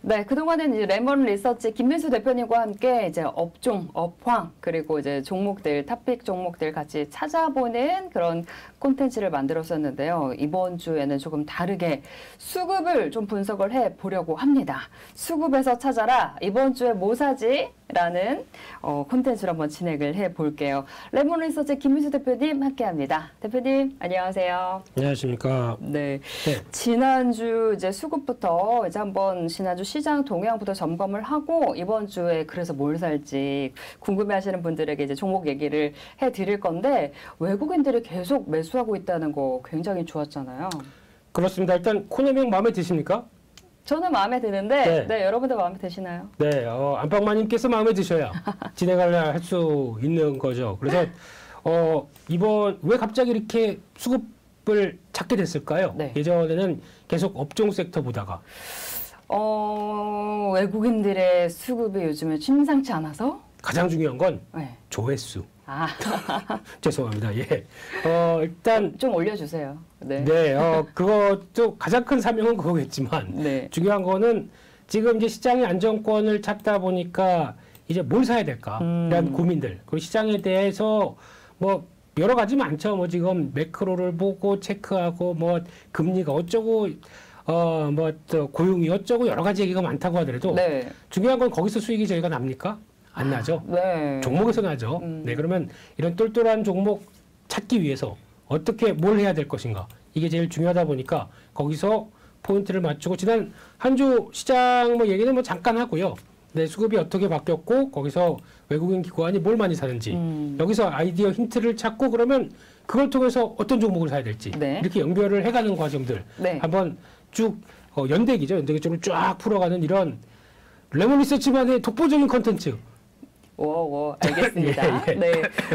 네, 그동안은 이제 레몬 리서치 김민수 대표님과 함께 이제 업종, 업황, 그리고 이제 종목들, 탑픽 종목들 같이 찾아보는 그런 콘텐츠를 만들었었는데요. 이번 주에는 조금 다르게 수급을 좀 분석을 해 보려고 합니다. 수급에서 찾아라. 이번 주에 뭐 사지? 라는 콘텐츠를 한번 진행을 해 볼게요. 레몬 리서치 김민수 대표님 함께 합니다. 대표님, 안녕하세요. 안녕하십니까. 네. 지난주 이제 수급부터 이제 한번 지난주 시장 동향부터 점검을 하고 이번 주에 그래서 뭘 살지 궁금해 하시는 분들에게 이제 종목 얘기를 해 드릴 건데 외국인들이 계속 매수하고 있다는 거 굉장히 좋았잖아요. 그렇습니다. 일단 코너명 마음에 드십니까? 저는 마음에 드는데 네, 여러분들 마음에 드시나요? 네, 안방마님께서 마음에 드셔야 진행을 할 수 있는 거죠. 그래서 이번 왜 갑자기 이렇게 수급을 찾게 됐을까요? 네. 예전에는 계속 업종 섹터 보다가 외국인들의 수급이 요즘에 심상치 않아서 가장 중요한 건 네. 조회수. 아, 죄송합니다. 예. 일단 좀 올려주세요. 네. 네, 그것도 가장 큰 사명은 그거겠지만 네. 중요한 거는 지금 이제 시장의 안정권을 찾다 보니까 이제 뭘 사야 될까라는 고민들. 그리고 시장에 대해서 뭐 여러 가지 많죠. 뭐 지금 매크로를 보고 체크하고 뭐 금리가 어쩌고 뭐 또 고용이 어쩌고 여러 가지 얘기가 많다고 하더라도 네. 중요한 건 거기서 수익이 저희가 납니까? 안 나죠. 네. 종목에서 나죠. 네, 그러면 이런 똘똘한 종목 찾기 위해서 어떻게 뭘 해야 될 것인가. 이게 제일 중요하다 보니까 거기서 포인트를 맞추고 지난 한 주 시장 뭐 얘기는 뭐 잠깐 하고요. 네, 수급이 어떻게 바뀌었고 거기서 외국인 기관이 뭘 많이 사는지 여기서 아이디어 힌트를 찾고 그러면 그걸 통해서 어떤 종목을 사야 될지 네. 이렇게 연결을 해가는 과정들 네. 한번 쭉 연대기죠. 연대기 쪽을 쫙 풀어가는 이런 레몬 리서치만의 독보적인 컨텐츠. 알겠습니다. 예. 네.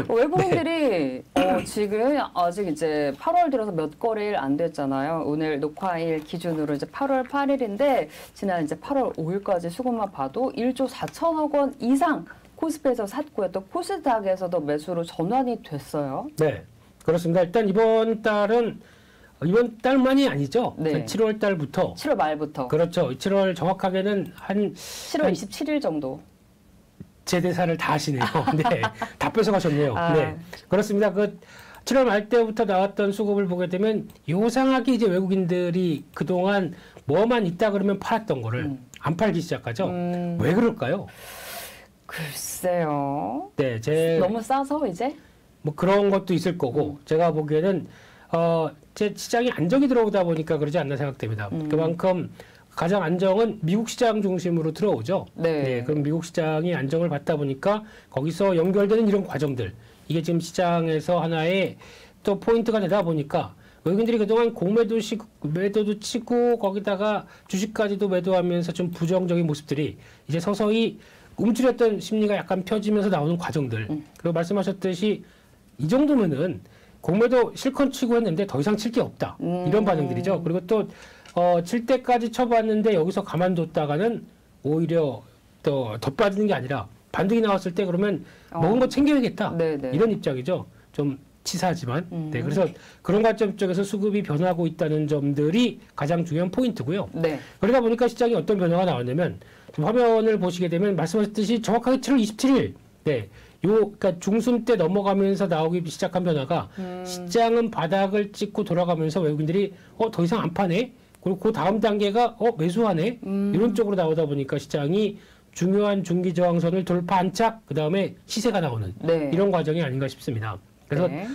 외국인들이 지금 아직 이제 8월 들어서 몇 거래일 안 됐잖아요. 오늘 녹화일 기준으로 이제 8월 8일인데 지난 이제 8월 5일까지 수급만 봐도 1조 4천억 원 이상 코스피에서 샀고요. 또 코스닥에서도 매수로 전환이 됐어요. 네, 그렇습니다. 일단 이번 달만이 아니죠. 네. 7월 달부터. 7월 말부터. 그렇죠. 7월 정확하게는 7월 27일 정도. 제 대사를 다 하시네요. 네, 다 뺏어가셨네요. 아. 네, 그렇습니다. 7월 말 때부터 나왔던 수급을 보게 되면 요상하게 이제 외국인들이 그동안 뭐만 있다 그러면 팔았던 거를 안 팔기 시작하죠. 왜 그럴까요? 글쎄요. 네, 너무 싸서 이제? 뭐 그런 것도 있을 거고 제가 보기에는 제 시장이 안정이 들어오다 보니까 그러지 않나 생각됩니다. 그만큼 가장 안정은 미국 시장 중심으로 들어오죠. 네. 그럼 미국 시장이 안정을 받다 보니까 거기서 연결되는 이런 과정들 이게 지금 시장에서 하나의 또 포인트가 되다 보니까 외국인들이 그동안 매도도 치고 거기다가 주식까지도 매도하면서 좀 부정적인 모습들이 이제 서서히 움츠렸던 심리가 약간 펴지면서 나오는 과정들. 그리고 말씀하셨듯이 이 정도면은 공매도 실컷 치고 했는데 더 이상 칠 게 없다. 이런 반응들이죠. 그리고 또 칠 때까지 쳐봤는데 여기서 가만뒀다가는 오히려 더 빠지는 게 아니라 반등이 나왔을 때 그러면 먹은 거 챙겨야겠다. 네네. 이런 입장이죠. 좀 치사하지만. 네, 그래서 그런 관점 쪽에서 수급이 변하고 있다는 점들이 가장 중요한 포인트고요. 네. 그러다 보니까 시장이 어떤 변화가 나왔냐면 화면을 보시게 되면 말씀하셨듯이 정확하게 7월 27일 네. 그러니까 중순 때 넘어가면서 나오기 시작한 변화가 시장은 바닥을 찍고 돌아가면서 외국인들이 더 이상 안 파네. 그리고 그 다음 단계가 매수하네. 이런 쪽으로 나오다 보니까 시장이 중요한 중기 저항선을 돌파 안착 그다음에 시세가 나오는 네. 이런 과정이 아닌가 싶습니다. 그래서 네.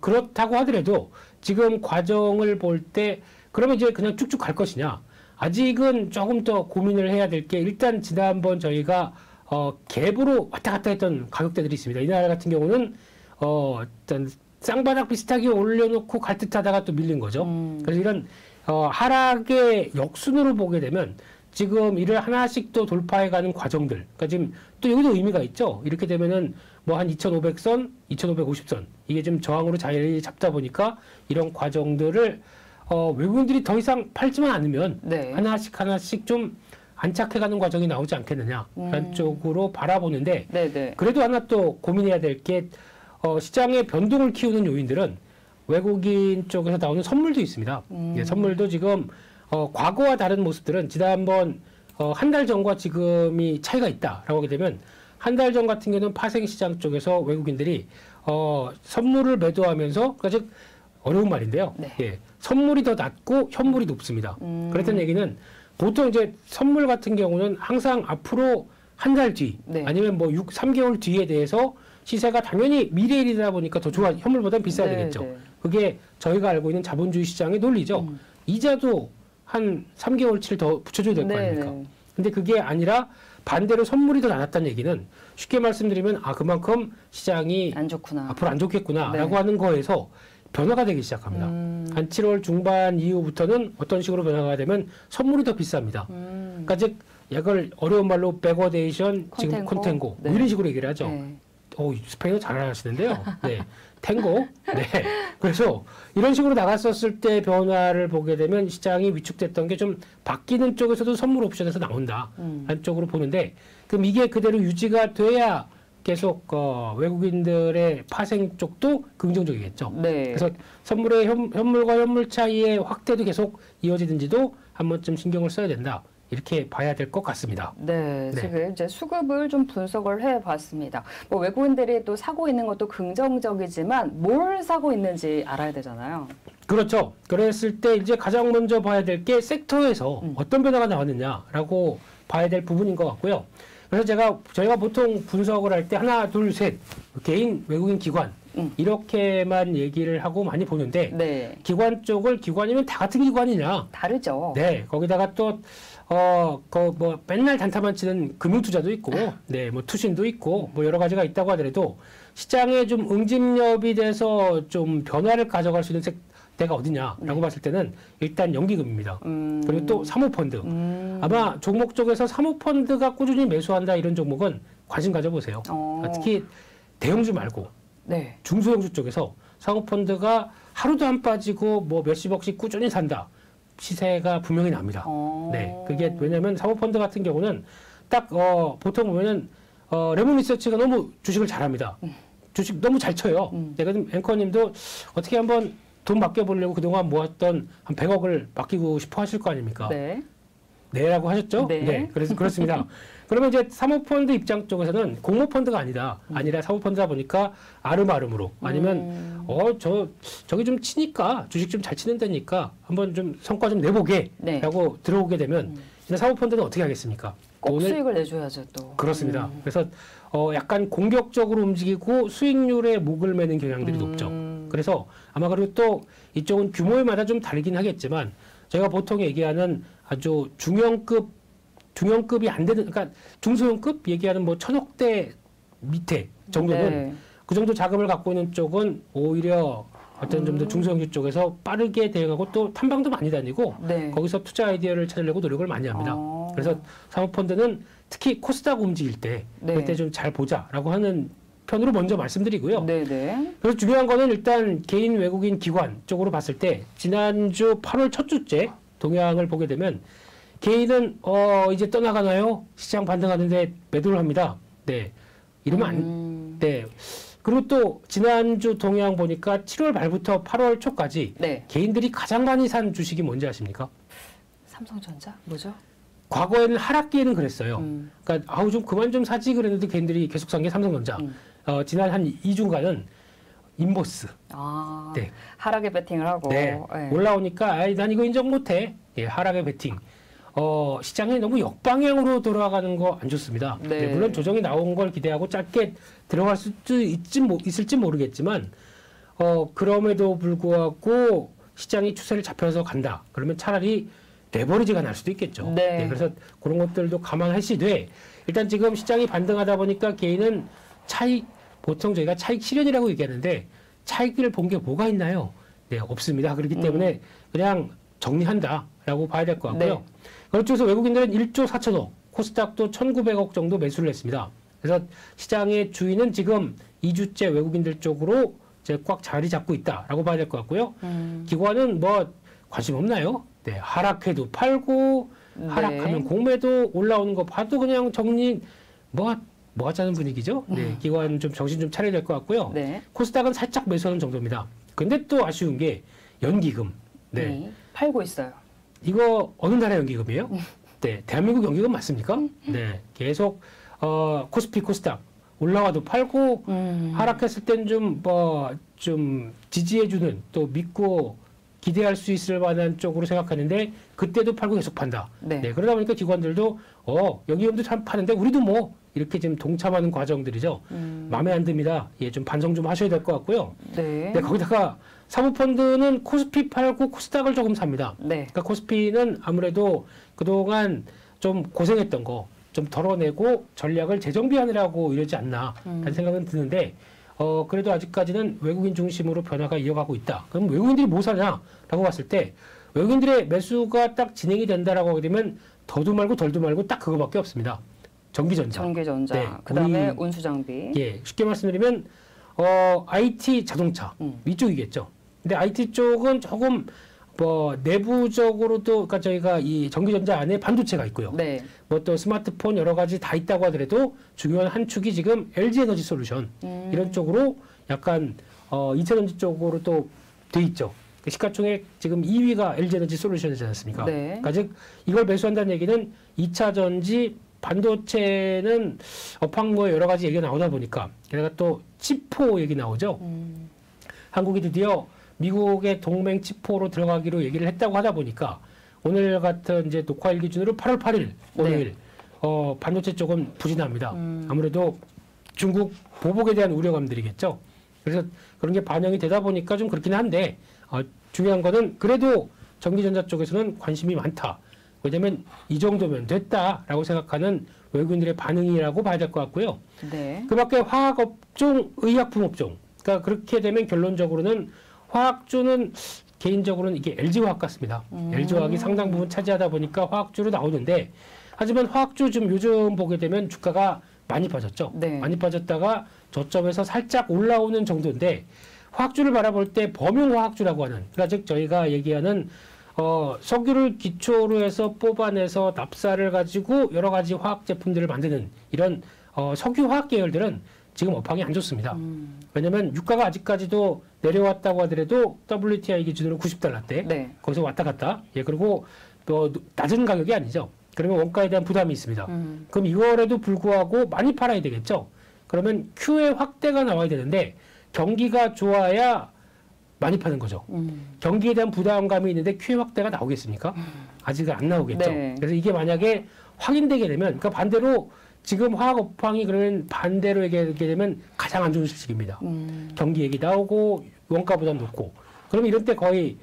그렇다고 하더라도 지금 과정을 볼 때 그러면 이제 그냥 쭉쭉 갈 것이냐. 아직은 조금 더 고민을 해야 될 게 일단 지난번 저희가 갭으로 왔다 갔다 했던 가격대들이 있습니다. 이날 같은 경우는 일단 쌍바닥 비슷하게 올려놓고 갈 듯하다가 또 밀린 거죠. 그래서 이런 하락의 역순으로 보게 되면 지금 이를 하나씩 또 돌파해가는 과정들. 그러니까 지금 또 여기도 의미가 있죠. 이렇게 되면은 뭐 한 2,500선, 2,550선 이게 좀 저항으로 자리 잡다 보니까 이런 과정들을 외국인들이 더 이상 팔지만 않으면 네. 하나씩 좀 안착해가는 과정이 나오지 않겠느냐라는 쪽으로 바라보는데 네네. 그래도 하나 또 고민해야 될 게 시장의 변동을 키우는 요인들은 외국인 쪽에서 나오는 선물도 있습니다. 예, 선물도 지금 과거와 다른 모습들은 지난번 한 달 전과 지금이 차이가 있다라고 하게 되면 한 달 전 같은 경우는 파생시장 쪽에서 외국인들이 선물을 매도하면서 그러니까 즉 어려운 말인데요. 네. 예, 선물이 더 낮고 현물이 높습니다. 그랬던 얘기는 보통 이제 선물 같은 경우는 항상 앞으로 한 달 뒤 네. 아니면 뭐 3개월 뒤에 대해서 시세가 당연히 미래일이다 보니까 더 좋아 현물보다는 비싸야 네, 되겠죠. 네. 그게 저희가 알고 있는 자본주의 시장의 논리죠. 이자도 한 3개월치를 더 붙여줘야 될 거 네, 아닙니까? 네. 근데 그게 아니라 반대로 선물이 더 낮았다는 얘기는 쉽게 말씀드리면 그만큼 시장이 안 좋구나. 앞으로 안 좋겠구나라고 네. 하는 거에서 변화가 되기 시작합니다. 한 7월 중반 이후부터는 어떤 식으로 변화가 되면 선물이 더 비쌉니다. 그러니까 즉 약을 어려운 말로 백워데이션, 지금 콘텐고 네. 뭐 이런 식으로 얘기를 하죠. 네. 스페인어 잘 하시는데요. 네. 탱고. 네. 그래서 이런 식으로 나갔었을 때 변화를 보게 되면 시장이 위축됐던 게 좀 바뀌는 쪽에서도 선물 옵션에서 나온다. 한쪽으로 보는데 그럼 이게 그대로 유지가 돼야 계속 외국인들의 파생 쪽도 긍정적이겠죠. 네. 그래서 선물의 현물과 현물 차이의 확대도 계속 이어지는지도 한 번쯤 신경을 써야 된다. 이렇게 봐야 될 것 같습니다. 네, 네. 지금 이제 수급을 좀 분석을 해봤습니다. 뭐 외국인들이 또 사고 있는 것도 긍정적이지만 뭘 사고 있는지 알아야 되잖아요. 그렇죠. 그랬을 때 이제 가장 먼저 봐야 될 게 섹터에서 어떤 변화가 나왔느냐라고 봐야 될 부분인 것 같고요. 그래서 저희가 보통 분석을 할 때 하나, 둘, 셋 개인, 외국인, 기관 이렇게만 얘기를 하고 많이 보는데 네, 기관 쪽을 기관이면 다 같은 기관이냐? 다르죠. 네, 거기다가 또 뭐 맨날 단타만 치는 금융투자도 있고, 네, 뭐 투신도 있고, 뭐 여러 가지가 있다고 하더라도 시장에 좀 응집력이 돼서 좀 변화를 가져갈 수 있는 때가 어디냐라고 봤을 때는 일단 연기금입니다. 그리고 또 사모펀드. 아마 종목 쪽에서 사모펀드가 꾸준히 매수한다 이런 종목은 관심 가져보세요. 특히 대형주 말고 네, 중소형주 쪽에서 사모펀드가 하루도 안 빠지고 뭐 몇십억씩 꾸준히 산다. 시세가 분명히 납니다. 네, 그게 왜냐하면 사모펀드 같은 경우는 딱 보통 보면은 레몬 리서치가 너무 주식을 잘합니다. 주식 너무 잘 쳐요. 내가 좀 앵커님도 어떻게 한번 돈 맡겨보려고 그동안 모았던 한 100억을 맡기고 싶어 하실 거 아닙니까? 네, 네라고 하셨죠? 네. 그래서 그렇습니다. 그러면 이제 사모펀드 입장 쪽에서는 공모펀드가 아니라 사모펀드다 보니까 아름아름으로 아니면 저기 좀 치니까 주식 좀 잘 치는 데니까 한번 좀 성과 좀 내보게 네. 라고 들어오게 되면 이제 사모펀드는 어떻게 하겠습니까? 꼭 수익을 내줘야죠 또. 그렇습니다. 그래서 약간 공격적으로 움직이고 수익률에 목을 매는 경향들이 높죠. 그래서 아마 그리고 또 이쪽은 규모에마다 좀 다르긴 하겠지만 제가 보통 얘기하는 아주 중형급이 안 되는, 그러니까 중소형급 얘기하는 뭐 1,000억대 밑에 정도는 네. 그 정도 자금을 갖고 있는 쪽은 오히려 어떤 좀 더 중소형주 쪽에서 빠르게 대응하고 또 탐방도 많이 다니고 네. 거기서 투자 아이디어를 찾으려고 노력을 많이 합니다. 그래서 사모펀드는 특히 코스닥 움직일 때 네. 그때 좀 잘 보자라고 하는 편으로 먼저 말씀드리고요. 네네. 그래서 중요한 거는 일단 개인, 외국인, 기관 쪽으로 봤을 때 지난주 8월 첫 주째 동향을 보게 되면 개인은 이제 떠나가나요? 시장 반등하는데 매도를 합니다. 네, 이러면 네. 그리고 또 지난주 동향 보니까 7월 말부터 8월 초까지 네. 개인들이 가장 많이 산 주식이 뭔지 아십니까? 삼성전자 뭐죠? 과거에는 하락기에는 그랬어요. 그러니까 좀 그만 좀 사지 그랬는데 개인들이 계속 산 게 삼성전자. 지난 한 2주간은 인보스. 네. 하락에 베팅을 하고. 네. 올라오니까 난 이거 인정 못해. 예, 하락의 베팅. 시장이 너무 역방향으로 돌아가는 거 안 좋습니다. 네. 네, 물론 조정이 나온 걸 기대하고 짧게 들어갈 수도 있을지 모르겠지만 그럼에도 불구하고 시장이 추세를 잡혀서 간다. 그러면 차라리 레버리지가 날 수도 있겠죠. 네. 그래서 그런 것들도 감안하시되 일단 지금 시장이 반등하다 보니까 개인은 보통 저희가 차익 실현이라고 얘기하는데 차익을 본 게 뭐가 있나요? 네, 없습니다. 그렇기 때문에 그냥 정리한다라고 봐야 될 것 같고요. 네. 그렇죠. 외국인들은 1조 4천억, 코스닥도 1,900억 정도 매수를 했습니다. 그래서 시장의 주인은 지금 2주째 외국인들 쪽으로 이제 꽉 자리 잡고 있다라고 봐야 될 것 같고요. 기관은 뭐 관심 없나요? 네, 하락해도 팔고 하락하면 공매도 올라오는 거 봐도 그냥 정리 뭐 하자는 분위기죠. 네, 기관 좀 정신 좀 차려야 될 것 같고요. 네. 코스닥은 살짝 매수하는 정도입니다. 근데 또 아쉬운 게 연기금. 네. 팔고 있어요. 이거 어느 나라 연기금이에요? 네, 대한민국 경기가 맞습니까? 네, 계속 코스피, 코스닥 올라와도 팔고 하락했을 땐 좀 지지해주는 또 믿고 기대할 수 있을 만한 쪽으로 생각하는데 그때도 팔고 계속 판다. 네. 네, 그러다 보니까 기관들도 여기도 참 파는데 우리도 뭐 이렇게 좀 동참하는 과정들이죠. 마음에 안 듭니다. 예, 좀 반성 좀 하셔야 될 것 같고요. 네. 네, 거기다가 사모펀드는 코스피 팔고 코스닥을 조금 삽니다. 네. 그러니까 코스피는 아무래도 그동안 좀 고생했던 거 좀 덜어내고 전략을 재정비하느라고 이러지 않나 라는 생각은 드는데 그래도 아직까지는 외국인 중심으로 변화가 이어가고 있다. 그럼 외국인들이 뭐 사냐라고 봤을 때 외국인들의 매수가 딱 진행이 된다라고 하게 되면 더도 말고 덜도 말고 딱 그거밖에 없습니다. 전기전자. 전기전자. 네, 그다음에 우리 운수장비. 예, 쉽게 말씀드리면 IT 자동차 이쪽이겠죠. 근데 IT 쪽은 조금 내부적으로도 그러니까 저희가 이 전기전자 안에 반도체가 있고요. 네. 뭐 또 스마트폰 여러 가지 다 있다고 하더라도 중요한 한 축이 지금 LG 에너지 솔루션 이런 쪽으로 약간 2차전지 쪽으로 또 돼 있죠. 시가총액 지금 2위가 LG 에너지 솔루션이지 않습니까? 네. 그러니까 즉 이걸 매수한다는 얘기는 2차전지 반도체는 업황모에 여러 가지 얘기가 나오다 보니까 게다가 또 치포 얘기 나오죠. 한국이 드디어 미국의 동맹 치포로 들어가기로 얘기를 했다고 하다 보니까 오늘 같은 이제 녹화일 기준으로 8월 8일 오늘 반도체 쪽은 부진합니다. 아무래도 중국 보복에 대한 우려감들이겠죠. 그래서 그런 게 반영이 되다 보니까 좀 그렇긴 한데 중요한 거는 그래도 전기전자 쪽에서는 관심이 많다. 왜냐하면 이 정도면 됐다라고 생각하는 외국인들의 반응이라고 봐야 될 것 같고요. 네. 그 밖에 화학업종, 의약품업종. 그러니까 그렇게 되면 결론적으로는 화학주는 개인적으로는 이게 LG화학 같습니다. LG화학이 상당 부분 차지하다 보니까 화학주로 나오는데 하지만 화학주 좀 요즘 보게 되면 주가가 많이 빠졌죠. 네. 많이 빠졌다가 저점에서 살짝 올라오는 정도인데 화학주를 바라볼 때 범용화학주라고 하는 그러니까 즉 저희가 얘기하는 석유를 기초로 해서 뽑아내서 납사를 가지고 여러 가지 화학 제품들을 만드는 이런 석유화학 계열들은 지금 업황이 안 좋습니다. 왜냐하면 유가가 아직까지도 내려왔다고 하더라도 WTI 기준으로 90달러대 네. 거기서 왔다 갔다. 예, 그리고 또 낮은 가격이 아니죠. 그러면 원가에 대한 부담이 있습니다. 그럼 이거에도 불구하고 많이 팔아야 되겠죠. 그러면 Q의 확대가 나와야 되는데 경기가 좋아야 많이 파는 거죠. 경기에 대한 부담감이 있는데 Q의 확대가 나오겠습니까? 아직은 안 나오겠죠. 네. 그래서 이게 만약에 확인되게 되면 그러니까 반대로 지금 화학 업황이 그러면 반대로 얘기하게 되면 가장 안 좋은 시기입니다. 경기 얘기 나오고 원가 부담 높고 그러면 이럴 때 거의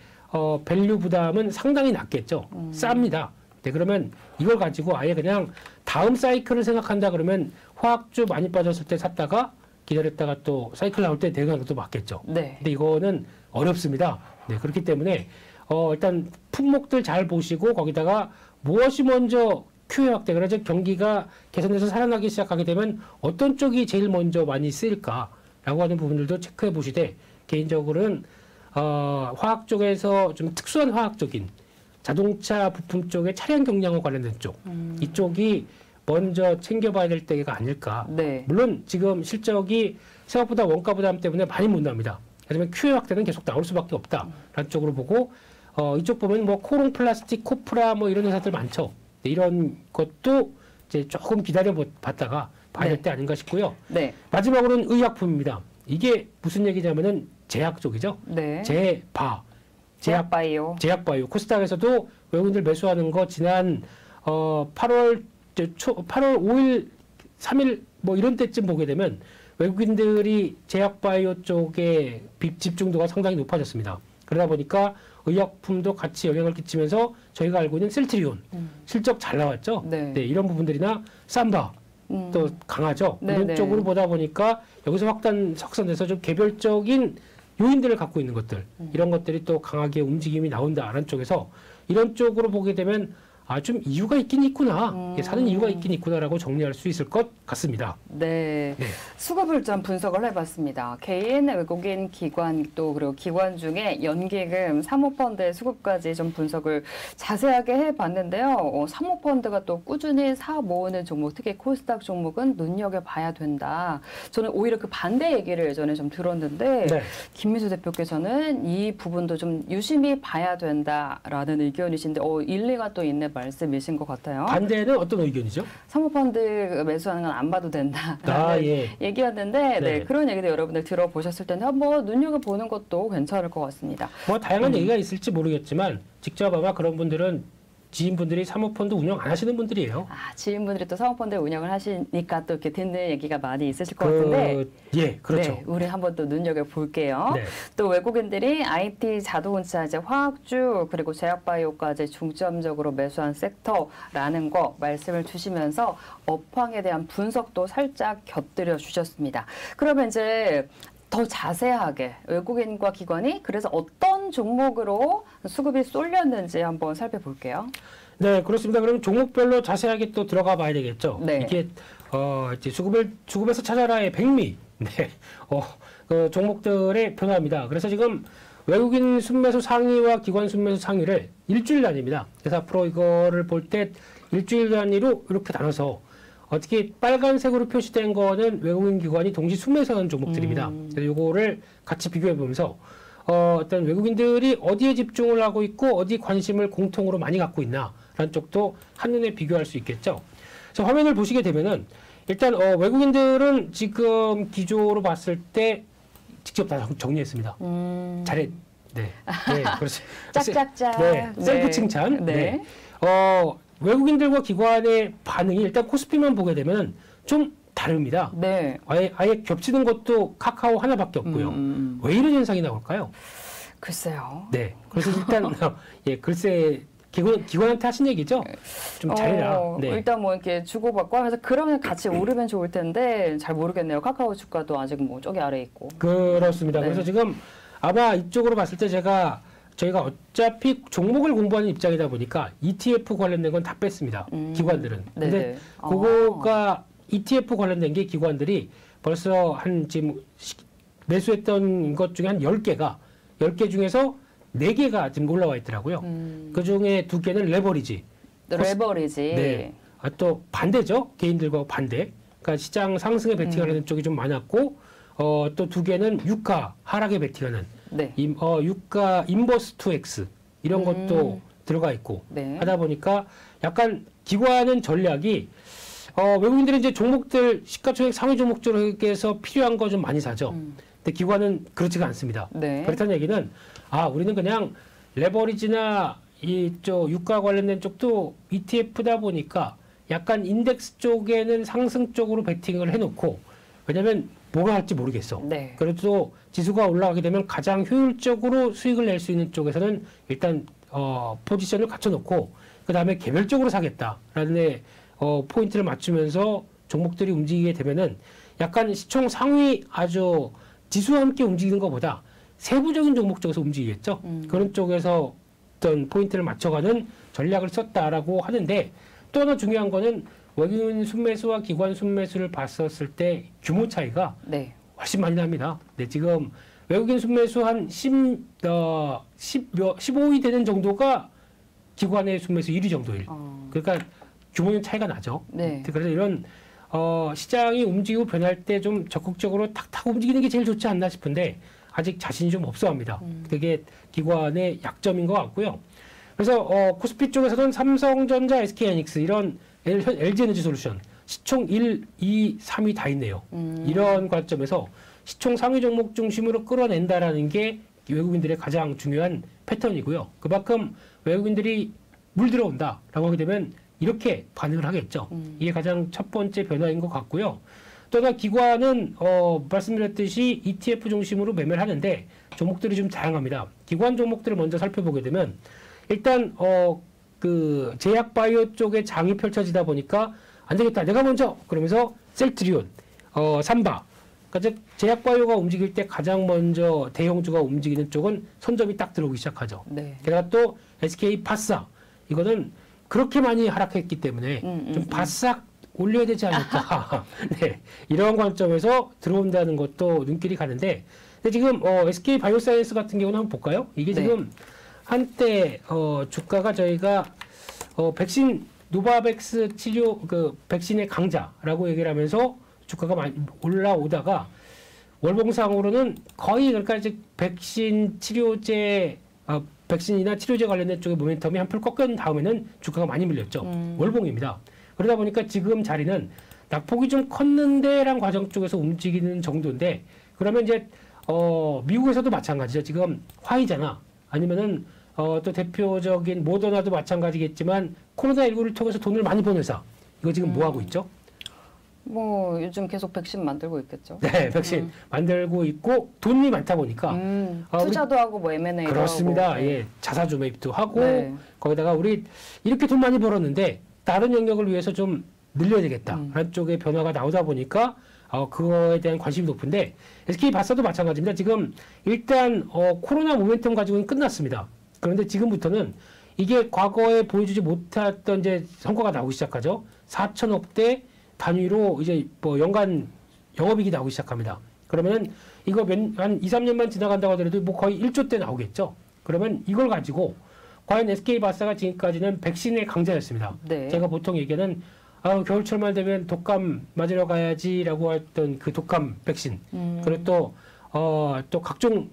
밸류 부담은 상당히 낮겠죠. 쌉니다. 네, 그러면 이걸 가지고 아예 그냥 다음 사이클을 생각한다 그러면 화학주 많이 빠졌을 때 샀다가 기다렸다가 또 사이클 나올 때 대응하는 것도 맞겠죠. 네. 근데 이거는 어렵습니다. 네, 그렇기 때문에 일단 품목들 잘 보시고 거기다가 무엇이 먼저 Q의 확대, 그래서 경기가 개선돼서 살아나기 시작하게 되면 어떤 쪽이 제일 먼저 많이 쓰일까라고 하는 부분들도 체크해 보시되 개인적으로는 화학 쪽에서 좀 특수한 화학적인 자동차 부품 쪽의 차량 경량과 관련된 쪽 이쪽이 먼저 챙겨봐야 될 때가 아닐까. 네. 물론 지금 실적이 생각보다 원가 부담 때문에 많이 못 나옵니다. 하지만 Q의 확대는 계속 나올 수밖에 없다라는 쪽으로 보고 이쪽 보면 뭐 코롱 플라스틱, 코프라 뭐 이런 회사들 많죠. 이런 것도 이제 조금 기다려 봤다가 봐야 될 때 아닌가 싶고요. 네. 마지막으로는 의약품입니다. 이게 무슨 얘기냐면은 제약 쪽이죠. 네. 제약바이오. 코스닥에서도 외국인들 매수하는 거 지난 8월 5일, 3일 뭐 이런 때쯤 보게 되면 외국인들이 제약바이오 쪽에 집중도가 상당히 높아졌습니다. 그러다 보니까 의약품도 같이 영향을 끼치면서 저희가 알고 있는 셀트리온 실적 잘 나왔죠. 네. 네, 이런 부분들이나 삼바 또 강하죠. 네, 이런 네. 쪽으로 보다 보니까 여기서 확산돼서 좀 개별적인 요인들을 갖고 있는 것들 이런 것들이 또 강하게 움직임이 나온다라는 쪽에서 이런 쪽으로 보게 되면 좀 이유가 있긴 있구나. 사는 이유가 있긴 있구나라고 정리할 수 있을 것 같습니다. 네. 네. 수급을 좀 분석을 해봤습니다. 개인, 외국인, 기관 또 그리고 기관 중에 연기금, 사모펀드의 수급까지 좀 분석을 자세하게 해봤는데요. 사모펀드가 또 꾸준히 사 모으는 종목, 특히 코스닥 종목은 눈여겨봐야 된다. 저는 오히려 그 반대 얘기를 예전에 좀 들었는데 네. 김민수 대표께서는 이 부분도 좀 유심히 봐야 된다라는 의견이신데 일리가 또 있네 말씀이신 것 같아요. 반대는 어떤 의견이죠? 사모펀드 매수하는 건 안 봐도 된다라는 예. 얘기였는데 네. 그런 얘기도 여러분들 들어보셨을 텐데 한번 눈여겨보는 것도 괜찮을 것 같습니다. 뭐 다양한 얘기가 있을지 모르겠지만 직접 아마 그런 분들은 지인분들이 사모펀드 운영 안 하시는 분들이에요. 지인분들이 또 사모펀드 운영을 하시니까 또 이렇게 듣는 얘기가 많이 있으실 것 같은데 예, 그렇죠. 네, 우리 한번 또 눈여겨볼게요. 네. 또 외국인들이 IT, 자동차, 이제 화학주 그리고 제약바이오까지 중점적으로 매수한 섹터라는 거 말씀을 주시면서 업황에 대한 분석도 살짝 곁들여 주셨습니다. 그러면 이제 더 자세하게 외국인과 기관이 그래서 어떤 종목으로 수급이 쏠렸는지 한번 살펴볼게요. 네, 그렇습니다. 그럼 종목별로 자세하게 또 들어가 봐야 되겠죠. 네. 이게 이제 수급에서 찾아라의 백미, 네, 그 종목들의 변화입니다. 그래서 지금 외국인 순매수 상위와 기관 순매수 상위를 일주일 단위입니다. 그래서 앞으로 이거를 볼 때 일주일 단위로 이렇게 나눠서 어떻게 빨간색으로 표시된 거는 외국인 기관이 동시 순매수하는 종목들입니다. 그래서 요거를 같이 비교해 보면서 어떤 외국인들이 어디에 집중을 하고 있고 어디 관심을 공통으로 많이 갖고 있나라는 쪽도 한눈에 비교할 수 있겠죠. 그래서 화면을 보시게 되면은 일단 외국인들은 지금 기조로 봤을 때 직접 다 정리했습니다. 잘했. 네, 네, 그렇지. 짝짝짝. 네, 셀프 칭찬. 네. 외국인들과 기관의 반응이 일단 코스피만 보게 되면 좀 다릅니다. 네. 아예 겹치는 것도 카카오 하나밖에 없고요. 왜 이런 현상이 나올까요? 글쎄요. 네. 그래서 일단 글쎄 기관한테 하신 얘기죠. 좀 잘해라. 네. 일단 뭐 이렇게 주고받고 하면서 그러면 같이 오르면 좋을 텐데 잘 모르겠네요. 카카오 주가도 아직 뭐 저기 아래 있고. 그렇습니다. 네. 그래서 지금 아마 이쪽으로 봤을 때 저희가 어차피 종목을 공부하는 입장이다 보니까 ETF 관련된 건 다 뺐습니다. 기관들은. 근데 네네. 그거가 ETF 관련된 게 기관들이 벌써 한 지금 매수했던 것 중에 한 10개 중에서 4개가 지금 올라와 있더라고요. 그 중에 2개는 레버리지. 레버리지. 네. 또 반대죠. 개인들과 반대. 그러니까 시장 상승에 베팅하는 쪽이 좀 많았고 또 2개는 유가 하락에 베팅하는 네. 유가 인버스 2X 이런 것도 들어가 있고 네. 하다 보니까 약간 기관은 전략이 외국인들은 이제 종목들 시가총액 상위 종목 쪽에서 필요한 거 좀 많이 사죠. 근데 기관은 그렇지가 않습니다. 네. 그렇다는 얘기는 우리는 그냥 레버리지나 이쪽 유가 관련된 쪽도 ETF다 보니까 약간 인덱스 쪽에는 상승 쪽으로 베팅을 해놓고 왜냐면 뭐가 할지 모르겠어. 네. 그래도 지수가 올라가게 되면 가장 효율적으로 수익을 낼 수 있는 쪽에서는 일단 포지션을 갖춰놓고 그 다음에 개별적으로 사겠다라는 포인트를 맞추면서 종목들이 움직이게 되면은 약간 시총 상위 아주 지수와 함께 움직이는 것보다 세부적인 종목 쪽에서 움직이겠죠. 그런 쪽에서 어떤 포인트를 맞춰가는 전략을 썼다라고 하는데 또 하나 중요한 거는 외국인 순매수와 기관 순매수를 봤었을 때 규모 차이가 네. 훨씬 많이 납니다. 네, 지금 외국인 순매수 한 15위 되는 정도가 기관의 순매수 1위 정도일. 그러니까 규모는 차이가 나죠. 네. 그래서 이런 시장이 움직이고 변할 때 좀 적극적으로 탁탁 움직이는 게 제일 좋지 않나 싶은데 아직 자신이 좀 없어합니다. 그게 기관의 약점인 것 같고요. 그래서 코스피 쪽에서는 삼성전자, SK하이닉스 이런 LG에너지솔루션 시총 1, 2, 3위 다 있네요. 이런 관점에서 시총 상위 종목 중심으로 끌어낸다라는 게 외국인들의 가장 중요한 패턴이고요. 그만큼 외국인들이 물 들어온다라고 하게 되면 이렇게 반응을 하겠죠. 이게 가장 첫 번째 변화인 것 같고요. 또 하나 기관은 말씀드렸듯이 ETF 중심으로 매매를 하는데 종목들이 좀 다양합니다. 기관 종목들을 먼저 살펴보게 되면 일단 그 제약바이오 쪽에 장이 펼쳐지다 보니까 안 되겠다. 내가 먼저 그러면서 셀트리온, 삼바. 그러니까 즉 제약바이오가 움직일 때 가장 먼저 대형주가 움직이는 쪽은 손점이 딱 들어오기 시작하죠. 네. 게다가 또 SK 바사 이거는 그렇게 많이 하락했기 때문에 좀 바싹 올려야 되지 않을까. 네, 이런 관점에서 들어온다는 것도 눈길이 가는데 근데 지금 SK 바이오사이언스 같은 경우는 한번 볼까요? 이게 네. 지금 한때 주가가 저희가 백신 노바백스 치료 그 백신의 강자라고 얘기를 하면서 주가가 많이 올라오다가 월봉상으로는 거의 그러니까 즉 백신 치료제 백신이나 치료제 관련된 쪽의 모멘텀이 한풀 꺾인 다음에는 주가가 많이 밀렸죠. 월봉입니다. 그러다 보니까 지금 자리는 낙폭이 좀 컸는데란 과정 쪽에서 움직이는 정도인데 그러면 이제 미국에서도 마찬가지죠. 지금 화이자나 아니면은 또 대표적인 모더나도 마찬가지겠지만 코로나19를 통해서 돈을 많이 번 회사 이거 지금 뭐 하고 있죠? 뭐 요즘 계속 백신 만들고 있겠죠. 네, 백신 만들고 있고 돈이 많다 보니까 투자도 하고 뭐 M&A도 그렇습니다. 하고. 예, 자사주 매입도 하고 네. 거기다가 우리 이렇게 돈 많이 벌었는데 다른 영역을 위해서 좀 늘려야 되겠다라는 쪽의 변화가 나오다 보니까 그거에 대한 관심이 높은데 SK바사도 마찬가지입니다. 지금 일단 코로나 모멘텀 가지고는 끝났습니다. 그런데 지금부터는 이게 과거에 보여주지 못했던 이제 성과가 나오기 시작하죠. 4천억대 단위로 이제 뭐 연간 영업이익이 나오기 시작합니다. 그러면은 이거 한 2, 3년만 지나간다고 하더라도 뭐 거의 1조대 나오겠죠. 그러면 이걸 가지고 과연 SK바사가 지금까지는 백신의 강자였습니다. 네. 제가 보통 얘기하는 겨울철만 되면 독감 맞으러 가야지라고 했던 그 독감 백신. 그리고 또 각종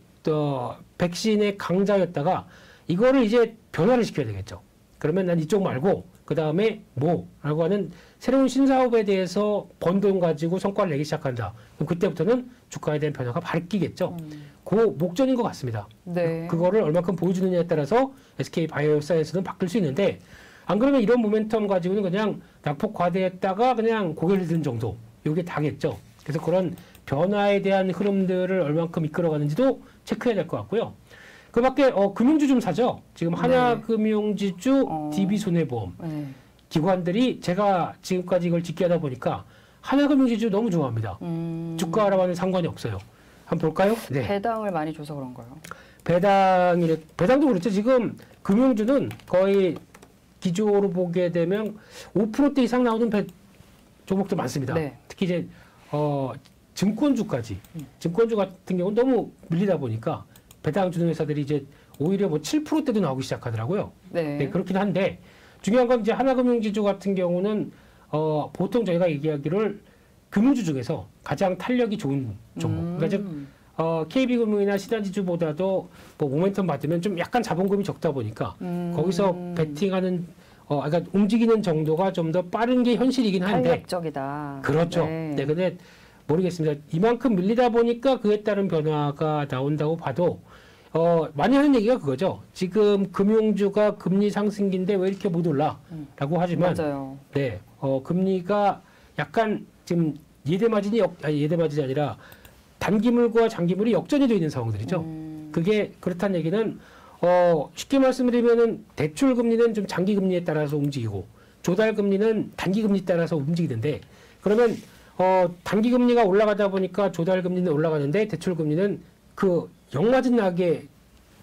백신의 강자였다가 이거를 이제 변화를 시켜야 되겠죠. 그러면 난 이쪽 말고 그 다음에 뭐라고 하는 새로운 신사업에 대해서 번 돈 가지고 성과를 내기 시작한다. 그럼 그때부터는 주가에 대한 변화가 바뀌겠죠. 그 목전인 것 같습니다. 네. 그거를 얼마큼 보여주느냐에 따라서 SK 바이오사이언스는 바뀔 수 있는데 안 그러면 이런 모멘텀 가지고는 그냥 낙폭 과대했다가 그냥 고개를 든 정도. 이게 다겠죠. 그래서 그런 변화에 대한 흐름들을 얼만큼 이끌어가는지도 체크해야 될 것 같고요. 그 밖에 금융주 좀 사죠. 지금 하나금융지주, DB손해보험. 네. 기관들이 제가 지금까지 이걸 집계하다 보니까 하나금융지주 너무 좋아합니다. 주가와는 상관이 없어요. 한번 볼까요? 네. 배당을 많이 줘서 그런가요? 배당도 그렇죠. 지금 금융주는 거의 기조로 보게 되면 5%대 이상 나오는 종목도 많습니다. 네. 특히 이제 증권주까지. 증권주 같은 경우는 너무 밀리다 보니까 배당 주는 회사들이 이제 오히려 뭐 7%대도 나오기 시작하더라고요. 네. 네, 그렇긴 한데 중요한 건 이제 하나금융지주 같은 경우는 보통 저희가 얘기하기를 금융주 중에서 가장 탄력이 좋은 종목. 그러니까 즉 KB금융이나 신한지주보다도 뭐 모멘텀 받으면 좀 약간 자본금이 적다 보니까 거기서 베팅하는 그러니까 움직이는 정도가 좀 더 빠른 게 현실이긴 한데 탄력적이다. 그렇죠. 네, 근데 모르겠습니다. 이만큼 밀리다 보니까 그에 따른 변화가 나온다고 봐도 많이 하는 얘기가 그거죠. 지금 금융주가 금리 상승기인데 왜 이렇게 못 올라? 라고 하지만 맞아요. 네, 금리가 약간 지금 예대마진이 아니라 단기물과 장기물이 역전이 되어 있는 상황들이죠. 그게 그렇다는 얘기는 쉽게 말씀드리면은 대출 금리는 좀 장기 금리에 따라서 움직이고 조달 금리는 단기 금리에 따라서 움직이는데 그러면 단기 금리가 올라가다 보니까 조달 금리는 올라가는데 대출 금리는 그 역마진 나게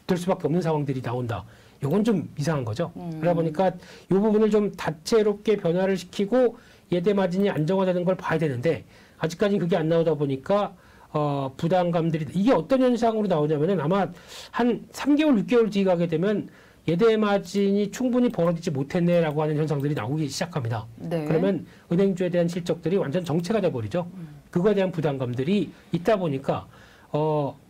될 수밖에 없는 상황들이 나온다. 이건 좀 이상한 거죠. 그러다 보니까 이 부분을 좀 다채롭게 변화를 시키고 예대 마진이 안정화되는 걸 봐야 되는데 아직까지 그게 안 나오다 보니까 부담감들이 이게 어떤 현상으로 나오냐면은 아마 한 3개월, 6개월 뒤에 가게 되면 예대 마진이 충분히 벌어지지 못했네라고 하는 현상들이 나오기 시작합니다. 네. 그러면 은행주에 대한 실적들이 완전 정체가 돼버리죠. 그거에 대한 부담감들이 있다 보니까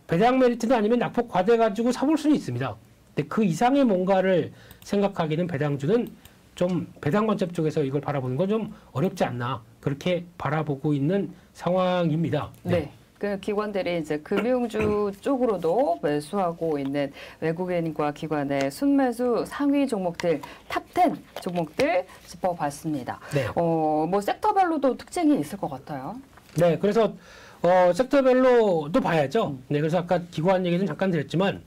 배당 메리트는 아니면 낙폭 과대 가지고 사볼 수는 있습니다. 근데 그 이상의 뭔가를 생각하기는 배당주는 좀 배당 관점 쪽에서 이걸 바라보는 건 좀 어렵지 않나 그렇게 바라보고 있는 상황입니다. 네. 그 기관들이 이제 금융주 쪽으로도 매수하고 있는 외국인과 기관의 순매수 상위 종목들 탑10 종목들 짚어봤습니다. 네. 뭐 섹터별로도 특징이 있을 것 같아요. 네, 그래서 섹터별로도 봐야죠. 네, 그래서 아까 기관 얘기는 잠깐 드렸지만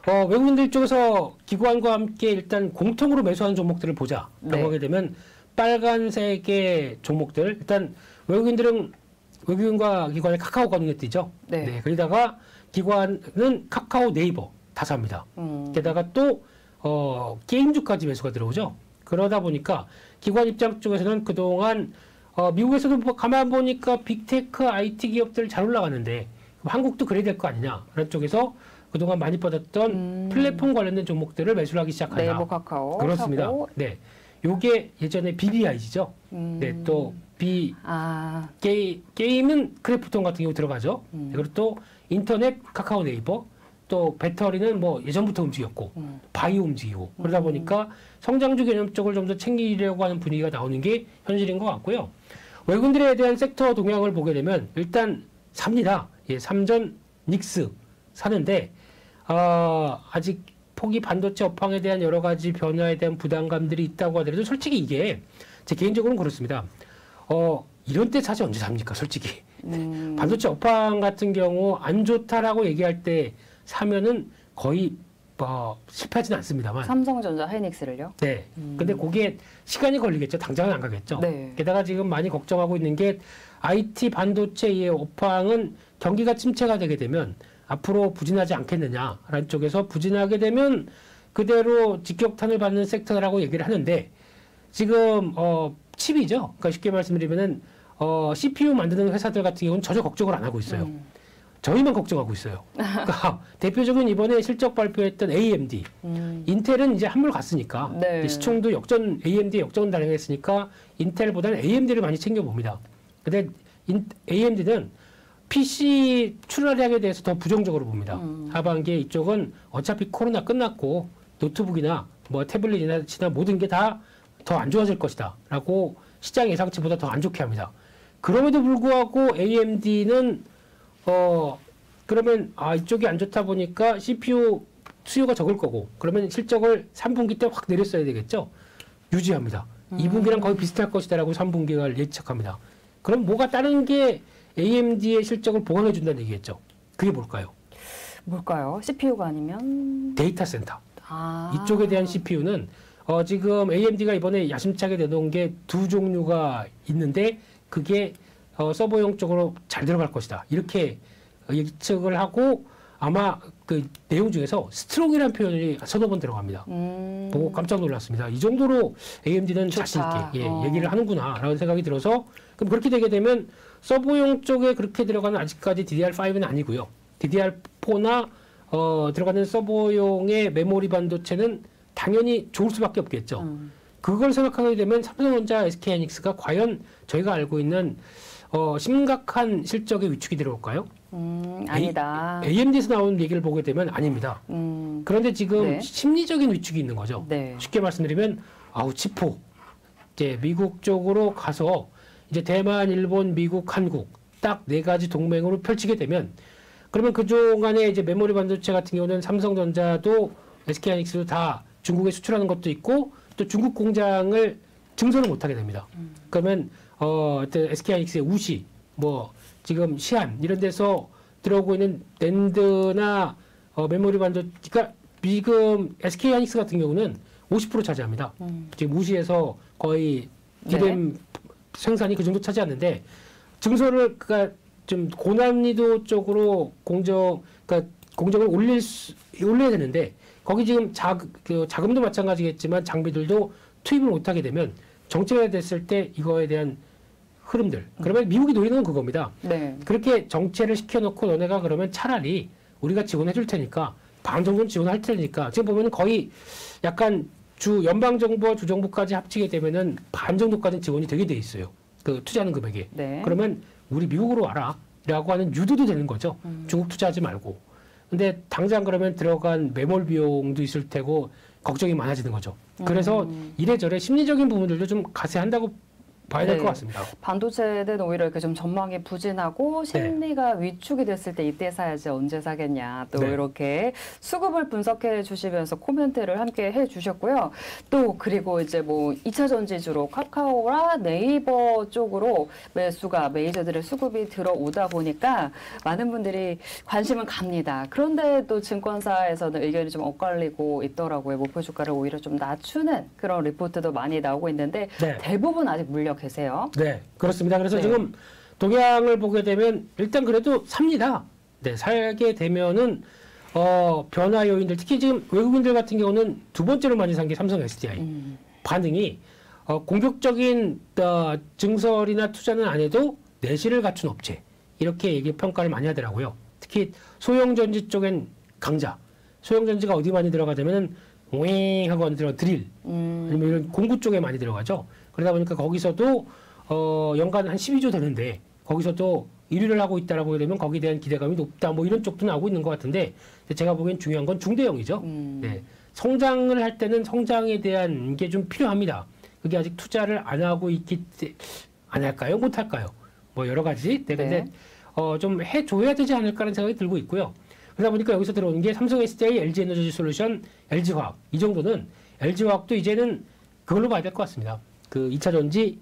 외국인들 쪽에서 기관과 함께 일단 공통으로 매수하는 종목들을 보자라고 네. 하게 되면 빨간색의 종목들 일단 외국인과 기관의 카카오가 눈에 띄죠. 네. 그러다가 기관은 카카오 네이버 다 삽니다. 게다가 또 게임주까지 매수가 들어오죠. 그러다 보니까 기관 입장 쪽에서는 그동안 미국에서도 가만 보니까 빅테크 IT 기업들 잘 올라가는데 한국도 그래야 될 거 아니냐라는 쪽에서 그동안 많이 받았던 플랫폼 관련된 종목들을 매수를 하기 시작한다. 네이버 카카오 그렇습니다. 사고. 네, 요게 예전에 BBIG죠. 네, 또 게임은 크래프톤 같은 경우 들어가죠. 그리고 또 인터넷 카카오 네이버 또 배터리는 뭐 예전부터 움직였고 바이오 움직이고 그러다 보니까 성장주 개념 쪽을 좀 더 챙기려고 하는 분위기가 나오는 게 현실인 것 같고요. 외국인들에 대한 섹터 동향을 보게 되면 일단 삽니다. 예, 삼전 닉스 사는데 아직 포기 반도체 업황에 대한 여러 가지 변화에 대한 부담감들이 있다고 하더라도 솔직히 이게 제 개인적으로는 그렇습니다. 이런 때 사실 언제 삽니까, 솔직히. 반도체 업황 같은 경우 안 좋다라고 얘기할 때 사면은 거의 실패하지는 않습니다만. 삼성전자, 하이닉스를요? 네. 근데 그게 시간이 걸리겠죠. 당장은 안 가겠죠. 네. 게다가 지금 많이 걱정하고 있는 게 IT 반도체의 업황은 경기가 침체가 되게 되면 앞으로 부진하지 않겠느냐라는 쪽에서 부진하게 되면 그대로 직격탄을 받는 섹터라고 얘기를 하는데 지금 칩이죠. 그러니까 쉽게 말씀드리면은 CPU 만드는 회사들 같은 경우는 전혀 걱정을 안 하고 있어요. 저희만 걱정하고 있어요. 그러니까 대표적인 이번에 실적 발표했던 AMD, 인텔은 이제 한물 갔으니까 네. 시총도 AMD 역전 달성했으니까 인텔보다는 AMD를 많이 챙겨봅니다. 근데 AMD는 PC 출하량에 대해서 더 부정적으로 봅니다. 하반기에 이쪽은 어차피 코로나 끝났고 노트북이나 뭐 태블릿이나 모든 게 다 더 안 좋아질 것이다 라고 시장 예상치보다 더 안 좋게 합니다. 그럼에도 불구하고 AMD는 그러면 이쪽이 안 좋다 보니까 CPU 수요가 적을 거고 그러면 실적을 3분기 때 확 내렸어야 되겠죠. 유지합니다. 2분기랑 거의 비슷할 것이다라고 3분기가 예측합니다. 그럼 뭐가 다른 게 AMD의 실적을 보강해 준다는 얘기겠죠. 그게 뭘까요? 뭘까요? CPU가 아니면? 데이터 센터. 이쪽에 대한 CPU는 지금 AMD가 이번에 야심차게 내놓은 게 두 종류가 있는데 그게 서버용 쪽으로 잘 들어갈 것이다. 이렇게 예측을 하고 아마 그 내용 중에서 스트롱이라는 표현이 서너 번 들어갑니다. 보고 깜짝 놀랐습니다. 이 정도로 AMD는 자신 있게 얘기를 하는구나라는 생각이 들어서 그럼 그렇게 되게 되면 서버용 쪽에 그렇게 들어가는 아직까지 DDR5는 아니고요. DDR4나 들어가는 서버용의 메모리 반도체는 당연히 좋을 수밖에 없겠죠. 그걸 생각하게 되면 삼성전자, SK하이닉스가 과연 저희가 알고 있는 심각한 실적의 위축이 들어올까요? 아니다. AMD에서 나오는 얘기를 보게 되면 아닙니다. 그런데 지금 네. 심리적인 위축이 있는 거죠. 네. 쉽게 말씀드리면 치포 이제 미국 쪽으로 가서 이제 대만, 일본, 미국, 한국 딱 네 가지 동맹으로 펼치게 되면 그러면 그동안에 이제 메모리 반도체 같은 경우는 삼성전자도 SK하이닉스도 다 중국에 수출하는 것도 있고 또 중국 공장을 증설을 못하게 됩니다. 그러면 SK하이닉스의 우시, 뭐 지금 시안 이런 데서 들어오고 있는 낸드나 메모리 반도체, 그러니까 지금 SK하이닉스 같은 경우는 50% 차지합니다. 지금 우시에서 거의 디램 생산이 그 정도 차지하는데 증설을 그러니까 좀 고난이도 쪽으로 공정을 올려야 되는데 거기 지금 자금도 마찬가지겠지만 장비들도 투입을 못하게 되면 정체가 됐을 때 이거에 대한 흐름들. 그러면 미국이 노리는 건 그겁니다. 네. 그렇게 정체를 시켜놓고 너네가 그러면 차라리 우리가 지원해 줄 테니까 반 정도는 지원할 테니까 지금 보면 거의 약간 연방정부와 주정부까지 합치게 되면은 반 정도까지는 지원이 되게 돼 있어요. 그 투자하는 금액이. 네. 그러면 우리 미국으로 와라 라고 하는 유도도 되는 거죠. 중국 투자하지 말고. 근데 당장 그러면 들어간 매몰 비용도 있을 테고 걱정이 많아지는 거죠. 그래서 이래저래 심리적인 부분들도 좀 가세한다고 봐야 될 것 같습니다. 반도체는 오히려 이렇게 좀 전망이 부진하고 심리가 위축이 됐을 때 이때 사야지 언제 사겠냐. 또 이렇게 수급을 분석해 주시면서 코멘트를 함께 해 주셨고요. 또 그리고 이제 뭐 2차 전지주로 카카오와 네이버 쪽으로 메이저들의 수급이 들어오다 보니까 많은 분들이 관심은 갑니다. 그런데 또 증권사에서는 의견이 좀 엇갈리고 있더라고요. 목표 주가를 오히려 좀 낮추는 그런 리포트도 많이 나오고 있는데 대부분 아직 물려 계세요. 네, 그렇습니다. 그래서 지금 동향을 보게 되면 일단 그래도 삽니다. 네, 살게 되면은 변화 요인들 특히 지금 외국인들 같은 경우는 두 번째로 많이 산 게 삼성 SDI 반응이 공격적인 증설이나 투자는 안 해도 내실을 갖춘 업체 이렇게 평가를 많이 하더라고요. 특히 소형전지 쪽엔 강자. 소형전지가 어디 많이 들어가자면은 윙 하고 들어가 드릴 아니면 이런 공구 쪽에 많이 들어가죠. 그러다 보니까 거기서도 연간 한 12조 되는데 거기서도 1위를 하고 있다라고 되면 거기에 대한 기대감이 높다. 뭐 이런 쪽도 나오고 있는 것 같은데 제가 보기엔 중요한 건 중대형이죠. 네. 성장을 할 때는 성장에 대한 게 좀 필요합니다. 그게 아직 투자를 안 하고 안 할까요? 못 할까요? 뭐 여러 가지. 네, 근데 좀 해줘야 되지 않을까라는 생각이 들고 있고요. 그러다 보니까 여기서 들어오는 게 삼성 SDI, LG 에너지 솔루션, LG화학. 이 정도는 LG화학도 이제는 그걸로 봐야 될 것 같습니다. 그 2차 전지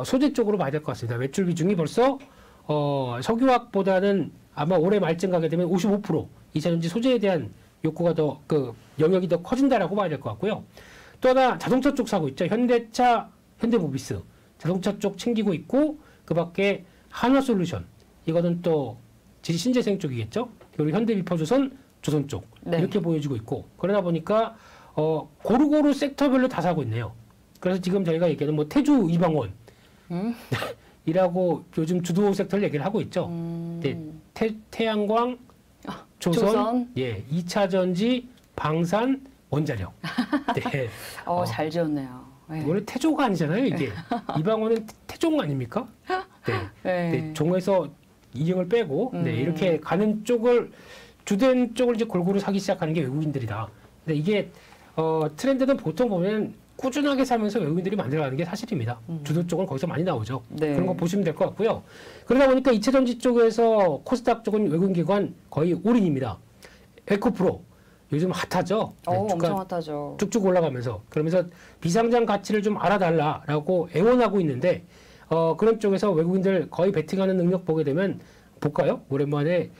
소재 쪽으로 봐야 될 것 같습니다. 매출 비중이 벌써 석유화학보다는 아마 올해 말쯤 가게 되면 55% 2차 전지 소재에 대한 욕구가 더 영역이 더 커진다라고 봐야 될 것 같고요. 또 하나 자동차 쪽 사고 있죠. 현대차, 현대모비스 자동차 쪽 챙기고 있고 그 밖에 한화솔루션 이거는 또 신재생 쪽이겠죠. 그리고 현대비포조선 조선 쪽 네. 이렇게 보여지고 있고 그러다 보니까 고루고루 섹터별로 다 사고 있네요. 그래서 지금 저희가 얘기하는 뭐 태주 이방원 이라고 요즘 주도 섹터를 얘기를 하고 있죠. 네, 태양광, 조선, 예, 2차 전지, 방산, 원자력. 네. 잘 지었네요. 네. 원래 태조가 아니잖아요, 이게. 이방원은 태종 아닙니까? 네. 네. 종에서 이응을 빼고 네, 이렇게 가는 쪽을 주된 쪽을 이제 골고루 사기 시작하는 게 외국인들이다. 근데 이게 트렌드는 보통 보면 꾸준하게 사면서 외국인들이 만들어가는 게 사실입니다. 주도 쪽은 거기서 많이 나오죠. 네. 그런 거 보시면 될 것 같고요. 그러다 보니까 2차 전지 쪽에서 코스닥 쪽은 외국인 기관 거의 올인입니다. 에코프로 요즘 핫하죠. 네, 엄청 핫하죠. 쭉쭉 올라가면서 그러면서 비상장 가치를 좀 알아달라라고 애원하고 있는데 그런 쪽에서 외국인들 거의 베팅하는 능력 보게 되면 볼까요? 오랜만에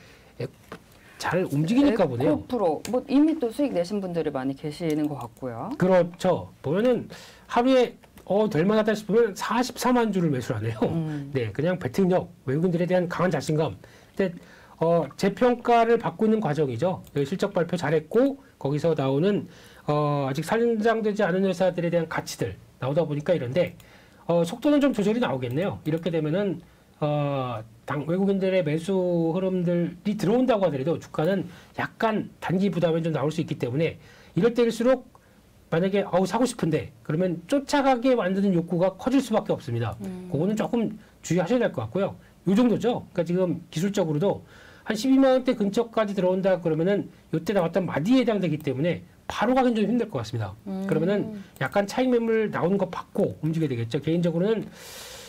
잘 움직이니까 보네요. 에코프로 뭐 이미 또 수익 내신 분들이 많이 계시는 것 같고요. 그렇죠. 보면은 하루에 될 만하다 싶으면 44만 주를 매수하네요. 네, 그냥 베팅력, 외국인들에 대한 강한 자신감. 근데 재평가를 받고 있는 과정이죠. 실적 발표 잘했고 거기서 나오는 아직 상장되지 않은 회사들에 대한 가치들 나오다 보니까 이런데 속도는 좀 조절이 나오겠네요. 이렇게 되면은 외국인들의 매수 흐름들이 들어온다고 하더라도 주가는 약간 단기 부담이 좀 나올 수 있기 때문에 이럴 때일수록 만약에 사고 싶은데 그러면 쫓아가게 만드는 욕구가 커질 수밖에 없습니다. 그거는 조금 주의하셔야 될 것 같고요. 이 정도죠. 그러니까 지금 기술적으로도 한 12만 원대 근처까지 들어온다 그러면은 이때 나왔던 마디에 해당되기 때문에 바로 가긴 좀 힘들 것 같습니다. 그러면은 약간 차익 매물 나오는 거 받고 움직여야 되겠죠. 개인적으로는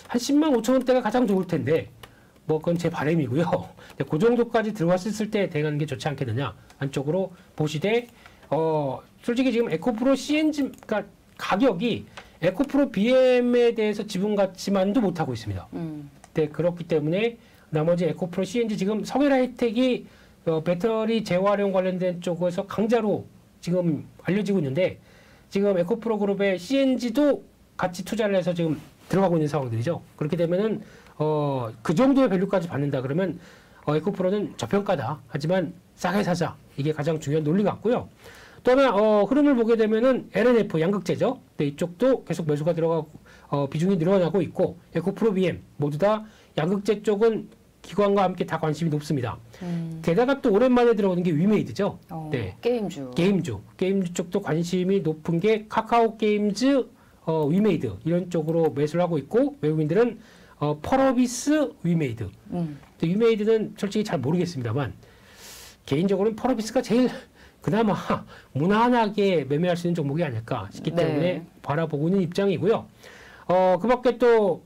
한 10만 5천 원대가 가장 좋을 텐데 뭐 그건 제 바람이고요. 그 정도까지 들어왔을 때 대응하는 게 좋지 않겠느냐 안쪽으로 보시되 솔직히 지금 에코프로 CNG 그러니까 가격이 에코프로 BM에 대해서 지분 가치만도 못하고 있습니다. 네, 그렇기 때문에 나머지 에코프로 CNG 지금 성일하이텍이 배터리 재활용 관련된 쪽에서 강자로 지금 알려지고 있는데 지금 에코프로 그룹의 CNG도 같이 투자를 해서 지금 들어가고 있는 상황들이죠. 그렇게 되면은 그 정도의 밸류까지 받는다 그러면 에코프로는 저평가다. 하지만 싸게 사자. 이게 가장 중요한 논리 같고요. 또 하나 흐름을 보게 되면은 LNF 양극재죠. 네, 이쪽도 계속 매수가 들어가고 비중이 늘어나고 있고 에코프로 BM 모두 다 양극재 쪽은 기관과 함께 다 관심이 높습니다. 게다가 또 오랜만에 들어오는 게 위메이드죠. 네, 게임주 쪽도 관심이 높은 게 카카오 게임즈, 위메이드 이런 쪽으로 매수를 하고 있고 외국인들은 펄어비스, 위메이드. 위메이드는 솔직히 잘 모르겠습니다만 개인적으로는 펄어비스가 제일 그나마 무난하게 매매할 수 있는 종목이 아닐까 싶기 때문에 바라보고 있는 입장이고요. 그 밖에 또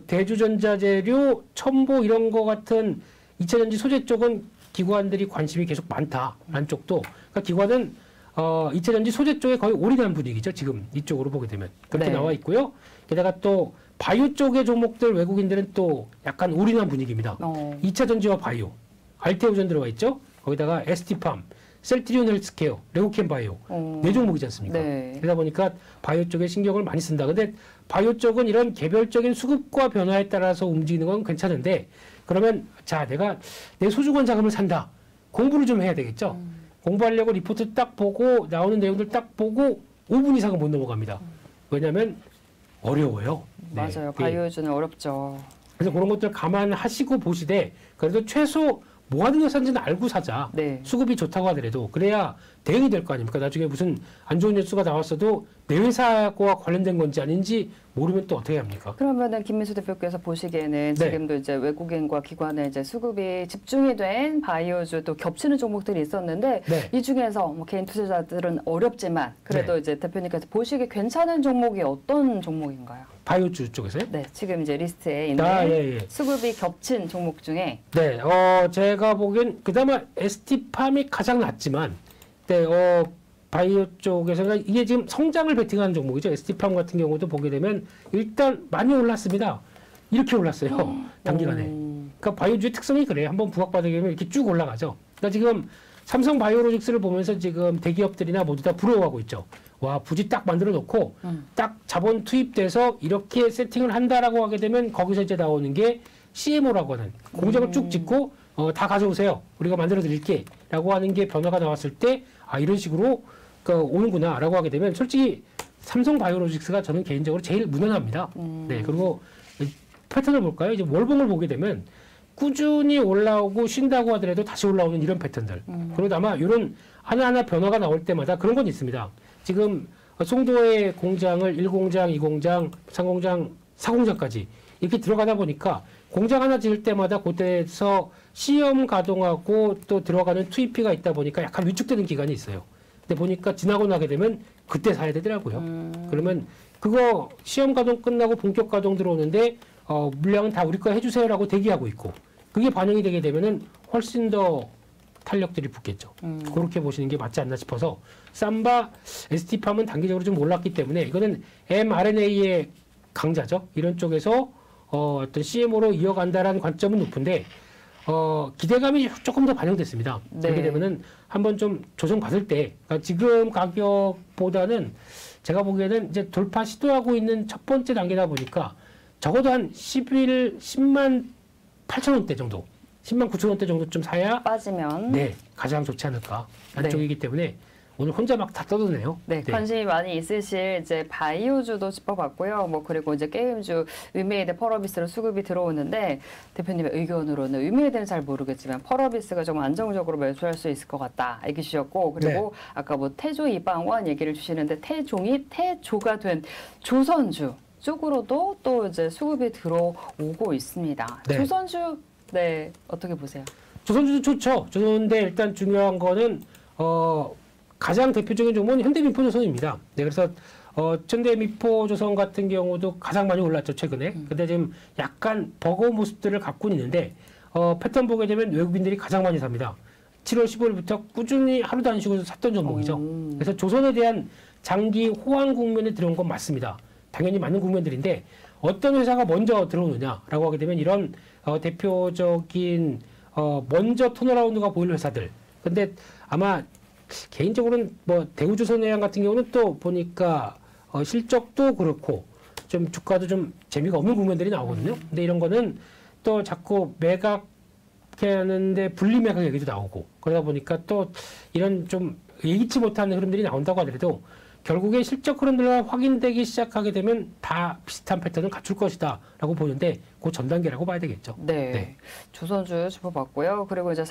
대주전자재료, 첨보 이런 거 같은 2차 전지 소재 쪽은 기관들이 관심이 계속 많다라는 쪽도 그러니까 기관은 2차 전지 소재 쪽에 거의 올인한 분위기죠. 지금 이쪽으로 보게 되면 그렇게 나와 있고요. 게다가 또 바이오 쪽의 종목들 외국인들은 또 약간 올인한 분위기입니다. 2차 전지와 바이오, 알테오전 들어가 있죠. 거기다가 ST팜, 셀트리온 헬스케어, 레고캠 바이오 네 종목이지 않습니까? 그러다 보니까 바이오 쪽에 신경을 많이 쓴다. 근데 바이오 쪽은 이런 개별적인 수급과 변화에 따라서 움직이는 건 괜찮은데 그러면 자 내가 내 소중한 자금을 산다. 공부를 좀 해야 되겠죠. 공부하려고 리포트 딱 보고 나오는 내용들 딱 보고 5분 이상은 못 넘어갑니다. 왜냐하면 어려워요. 맞아요. 바이오주는 어렵죠. 그래서 그런 것들 감안하시고 보시되 그래도 최소 뭐 하는 회사인지는 알고 사자. 수급이 좋다고 하더라도 그래야 대응이 될 거 아닙니까? 나중에 무슨 안 좋은 뉴스가 나왔어도 내 회사와 관련된 건지 아닌지 모르면 또 어떻게 합니까? 그러면은 김민수 대표께서 보시기에는 네. 지금도 이제 외국인과 기관의 이제 수급이 집중이 된 바이오주 또 겹치는 종목들이 있었는데 네. 이 중에서 뭐 개인 투자자들은 어렵지만 그래도 네. 이제 대표님께서 보시기 괜찮은 종목이 어떤 종목인가요? 바이오주 쪽에서요? 네, 지금 이제 리스트에 있는 예. 수급이 겹친 종목 중에 네, 제가 보기엔 그나마 ST팜이 가장 낫지만, 네, 바이오 쪽에서는 이게 지금 성장을 베팅하는 종목이죠. ST팜 같은 경우도 보게 되면 일단 많이 올랐습니다. 이렇게 올랐어요. 단기간에. 그러니까 바이오주의 특성이 그래요. 한번 부각받게 되면 이렇게 쭉 올라가죠. 그러니까 지금 삼성 바이오로직스를 보면서 지금 대기업들이나 모두 다 부러워하고 있죠. 와, 부지 딱 만들어 놓고 딱 자본 투입돼서 이렇게 세팅을 한다라고 하게 되면 거기서 이제 나오는 게 CMO라고 하는 공장을 쭉 짓고 다 가져오세요. 우리가 만들어 드릴게. 라고 하는 게 변화가 나왔을 때 아, 이런 식으로 오는구나 라고 하게 되면 솔직히 삼성 바이오로직스가 저는 개인적으로 제일 무난합니다. 네, 그리고 패턴을 볼까요? 이제 월봉을 보게 되면 꾸준히 올라오고 쉰다고 하더라도 다시 올라오는 이런 패턴들. 그리고 아마 이런 하나하나 변화가 나올 때마다 그런 건 있습니다. 지금 송도의 공장을 1공장, 2공장, 3공장, 4공장까지 이렇게 들어가다 보니까 공장 하나 지을 때마다 그때에서 시험 가동하고 또 들어가는 투입비가 있다 보니까 약간 위축되는 기간이 있어요. 근데 보니까 지나고 나게 되면 그때 사야 되더라고요. 그러면 그거 시험 가동 끝나고 본격 가동 들어오는데 물량은 다 우리 거 해주세요라고 대기하고 있고 그게 반영이 되게 되면은 훨씬 더 탄력들이 붙겠죠. 그렇게 보시는 게 맞지 않나 싶어서 삼바, ST팜은 단기적으로 좀 올랐기 때문에 이거는 mRNA의 강자죠. 이런 쪽에서 어떤 CMO로 이어간다라는 관점은 높은데 기대감이 조금 더 반영됐습니다. 네. 그렇게 되면은 한번 좀 조정받을 때 그러니까 지금 가격보다는 제가 보기에는 이제 돌파 시도하고 있는 첫 번째 단계다 보니까 적어도 한 10만 8천 원대 정도, 10만 9천 원대 정도 좀 사야 빠지면 네 가장 좋지 않을까 네. 안쪽이기 때문에 오늘 혼자 막 다 떠드네요. 네, 관심이 많이 있으실 이제 바이오주도 짚어봤고요. 뭐 그리고 이제 게임주 위메이드 펄어비스로 수급이 들어오는데 대표님의 의견으로는 위메이드는 잘 모르겠지만 펄어비스가 좀 안정적으로 매수할 수 있을 것 같다 얘기 주셨고 그리고 아까 뭐 태조 이방원 얘기를 주시는데 태종이 태조가 된 조선주 쪽으로도 또 이제 수급이 들어오고 있습니다. 네. 조선주 네 어떻게 보세요? 조선주도 좋죠. 좋은데 일단 중요한 거는 가장 대표적인 종목은 현대미포조선입니다. 네, 그래서 현대미포조선 같은 경우도 가장 많이 올랐죠 최근에. 근데 지금 약간 버거운 모습들을 갖고 있는데 패턴 보게 되면 외국인들이 가장 많이 삽니다. 7월 15일부터 꾸준히 하루도 안 쉬고 샀던 종목이죠. 그래서 조선에 대한 장기 호황 국면에 들어온 건 맞습니다. 당연히 맞는 국면들인데 어떤 회사가 먼저 들어오느냐라고 하게 되면 이런 대표적인 먼저 턴어라운드가 보일 회사들. 근데 아마 개인적으로는 뭐 대우조선해양 같은 경우는 또 보니까 실적도 그렇고 좀 주가도 좀 재미가 없는 국면들이 나오거든요. 근데 이런 거는 또 자꾸 매각하는데 분리 매각 얘기도 나오고 그러다 보니까 또 이런 좀 예기치 못한 흐름들이 나온다고 하더라도 결국에 실적 흐름들과 확인되기 시작하게 되면 다 비슷한 패턴을 갖출 것이다 라고 보는데 그 전 단계라고 봐야 되겠죠. 네. 네. 조선주 짚어봤고요. 그리고 이제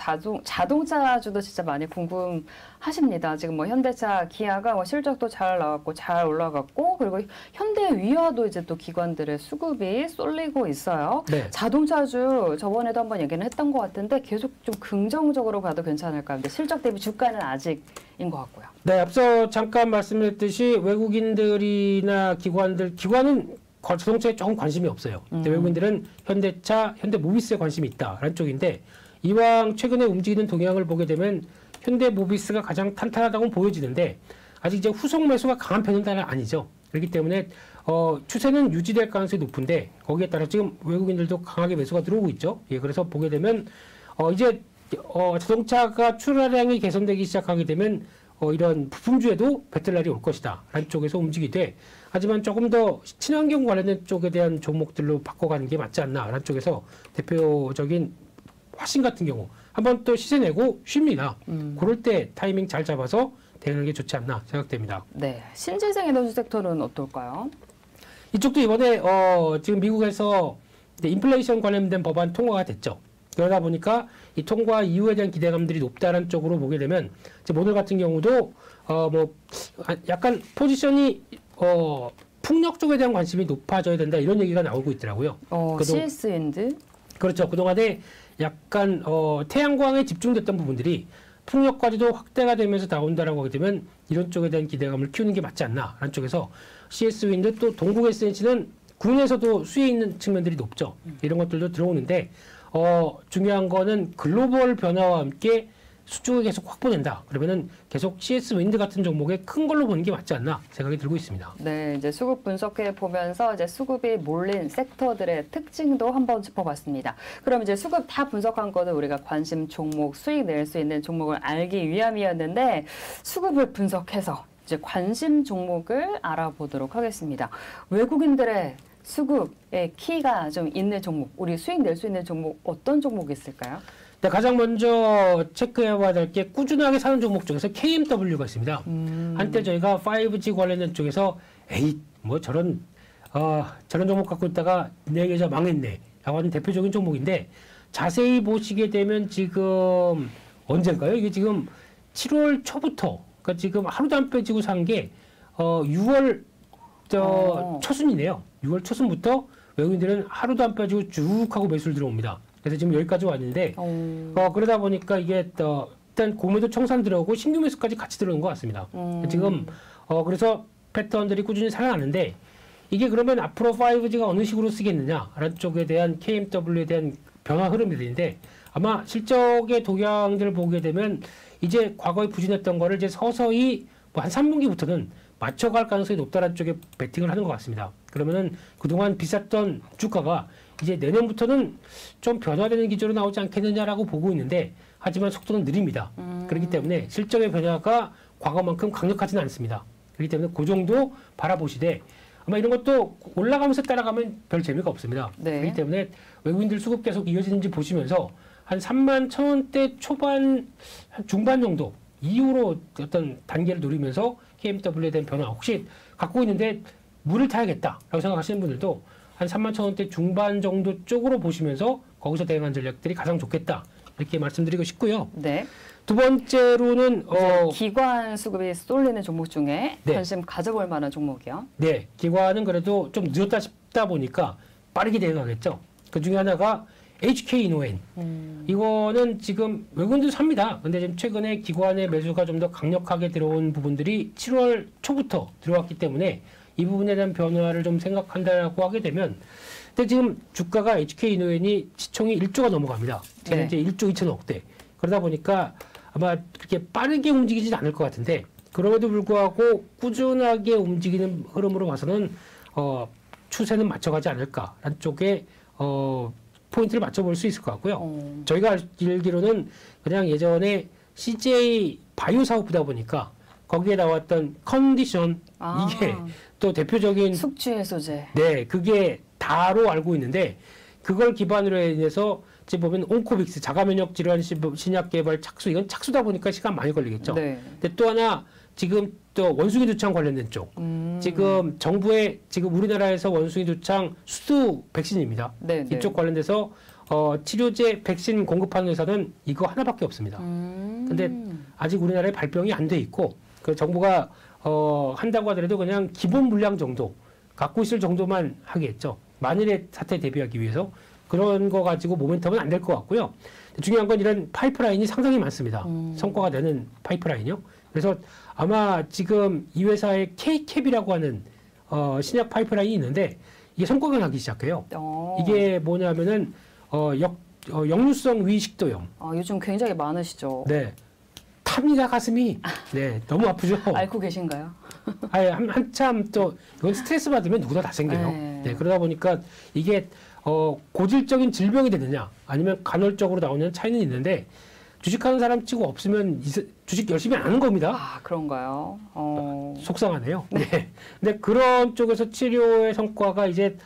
자동차주도 진짜 많이 궁금하십니다. 지금 뭐 현대차, 기아가 뭐 실적도 잘 나왔고 잘 올라갔고 그리고 현대위아도 이제 또 기관들의 수급이 쏠리고 있어요. 네. 자동차주 저번에도 한번 얘기는 했던 것 같은데 계속 좀 긍정적으로 가도 괜찮을까요? 근데 실적 대비 주가는 아직인 것 같고요. 네, 앞서 잠깐 말씀드렸듯이 외국인들이나 기관은 자동차에 조금 관심이 없어요. 근데 외국인들은 현대차, 현대모비스에 관심이 있다라는 쪽인데 이왕 최근에 움직이는 동향을 보게 되면 현대모비스가 가장 탄탄하다고 보여지는데 아직 이제 후속 매수가 강한 편은 아니죠. 그렇기 때문에 추세는 유지될 가능성이 높은데 거기에 따라 지금 외국인들도 강하게 매수가 들어오고 있죠. 예, 그래서 보게 되면 이제 자동차가 출하량이 개선되기 시작하게 되면 이런 부품주에도 배틀 날이 올 것이다 라는 쪽에서 움직이되 하지만 조금 더 친환경 관련된 쪽에 대한 종목들로 바꿔가는 게 맞지 않나 라는 쪽에서 대표적인 화신 같은 경우 한번 또 시세 내고 쉽니다. 그럴 때 타이밍 잘 잡아서 대응하는 게 좋지 않나 생각됩니다. 네, 신재생 에너지 섹터는 어떨까요? 이쪽도 이번에 지금 미국에서 인플레이션 관련된 법안 통과가 됐죠. 그러다 보니까 이 통과 이후에 대한 기대감들이 높다는 쪽으로 보게 되면 이제 오늘 같은 경우도 약간 포지션이 풍력 쪽에 대한 관심이 높아져야 된다 이런 얘기가 나오고 있더라고요. CS 윈드. 그렇죠. 그동안에 약간 태양광에 집중됐던 부분들이 풍력까지도 확대가 되면서 나온다라고 하게 되면 이런 쪽에 대한 기대감을 키우는 게 맞지 않나라는 쪽에서 CS 윈드 또 동국 SNC는 국내에서도 수혜 있는 측면들이 높죠. 이런 것들도 들어오는데 중요한 거는 글로벌 변화와 함께 수주가 계속 확보된다. 그러면은 계속 CS 윈드 같은 종목에 큰 걸로 보는 게 맞지 않나 생각이 들고 있습니다. 네, 이제 수급 분석해 보면서 이제 수급이 몰린 섹터들의 특징도 한번 짚어봤습니다. 그럼 이제 수급 다 분석한 거는 우리가 관심 종목, 수익 낼 수 있는 종목을 알기 위함이었는데 수급을 분석해서 이제 관심 종목을 알아보도록 하겠습니다. 외국인들의 수급의 키가 좀 있는 종목, 우리 수익 낼 수 있는 종목 어떤 종목이 있을까요? 네, 가장 먼저 체크해봐야 될 게 꾸준하게 사는 종목 중에서 KMW가 있습니다. 한때 저희가 5G 관련된 쪽에서 에이 뭐 저런 종목 갖고 있다가 내 계좌 망했네 라고 하는 대표적인 종목인데 자세히 보시게 되면 지금 언젠가요? 이게 지금 7월 초부터 그러니까 지금 하루도 안 빼지고 산 게 6월 초순이네요. 6월 초순부터 외국인들은 하루도 안 빼지고 쭉 하고 매수를 들어옵니다. 그래서 지금 여기까지 왔는데 그러다 보니까 이게 일단 공매도 청산 들어오고 신규 매수까지 같이 들어오는 것 같습니다. 지금 그래서 패턴들이 꾸준히 살아나는데 이게 그러면 앞으로 5G가 어느 식으로 쓰겠느냐라는 쪽에 대한 KMW에 대한 변화 흐름들인데 아마 실적의 동향들을 보게 되면 이제 과거에 부진했던 거를 이제 서서히 뭐 한 3분기부터는 맞춰갈 가능성이 높다는 쪽에 베팅을 하는 것 같습니다. 그러면은 그동안 비쌌던 주가가 이제 내년부터는 좀 변화되는 기조로 나오지 않겠느냐라고 보고 있는데 하지만 속도는 느립니다. 그렇기 때문에 실적의 변화가 과거만큼 강력하지는 않습니다. 그렇기 때문에 그 정도 바라보시되 아마 이런 것도 올라가면서 따라가면 별 재미가 없습니다. 네. 그렇기 때문에 외국인들 수급 계속 이어지는지 보시면서 한 31,000원대 초반, 한 중반 정도 이후로 어떤 단계를 노리면서 KMW에 대한 변화 혹시 갖고 있는데 물을 타야겠다라고 생각하시는 분들도 한 31,000원대 중반 정도 쪽으로 보시면서 거기서 대응한 전략들이 가장 좋겠다 이렇게 말씀드리고 싶고요. 네. 두 번째로는 기관 수급이 쏠리는 종목 중에 네. 관심 가져볼 만한 종목이요. 네, 기관은 그래도 좀 늦었다 싶다 보니까 빠르게 대응하겠죠. 그 중에 하나가 HK 이노엔. 이거는 지금 외국인도 삽니다. 근데 지금 최근에 기관의 매수가 좀 더 강력하게 들어온 부분들이 7월 초부터 들어왔기 때문에 이 부분에 대한 변화를 좀 생각한다고 하게 되면 근데 지금 주가가 HK 이노엔이 시총이 1조가 넘어갑니다. 지금 네. 이제 1조 2천억대. 그러다 보니까 아마 그렇게 빠르게 움직이진 않을 것 같은데 그럼에도 불구하고 꾸준하게 움직이는 흐름으로 봐서는 추세는 맞춰가지 않을까라는 쪽에 포인트를 맞춰볼 수 있을 것 같고요. 저희가 알기로는 그냥 예전에 CJ 바이오 사업이다 보니까 거기에 나왔던 컨디션 이게 또 대표적인 숙취해소제. 네, 그게 다로 알고 있는데 그걸 기반으로 인해서 지금 보면 온코빅스 자가면역 질환 신약 개발 착수 이건 착수다 보니까 시간 많이 걸리겠죠. 네. 근데 또 하나 지금 또 원숭이 두창 관련된 쪽 지금 정부의 지금 우리나라에서 원숭이 두창 수두 백신입니다. 네, 네. 이쪽 관련돼서 치료제 백신 공급하는 회사는 이거 하나밖에 없습니다. 근데 아직 우리나라에 발병이 안 돼 있고 그 정부가 한다고 하더라도 그냥 기본 물량 정도 갖고 있을 정도만 하겠죠. 만일의 사태에 대비하기 위해서 그런 거 가지고 모멘텀은 안 될 것 같고요. 중요한 건 이런 파이프라인이 상당히 많습니다. 성과가 되는 파이프라인이요. 그래서 아마 지금 이 회사의 K캡이라고 하는 신약 파이프라인이 있는데 이게 성과가 나기 시작해요. 이게 뭐냐면은 역류성 위식도염. 요즘 굉장히 많으시죠. 네. 탑니다 가슴이. 네, 너무 아프죠. 앓고 계신가요? 아예 한참 또 이건 스트레스 받으면 누구나 다 생겨요. 네, 그러다 보니까 이게 고질적인 질병이 되느냐 아니면 간헐적으로 나오는 차이는 있는데 주식하는 사람 치고 없으면 주식 열심히 안 하는 겁니다. 아, 그런가요? 속상하네요. 네. 근데 그런 쪽에서 치료의 성과가 이제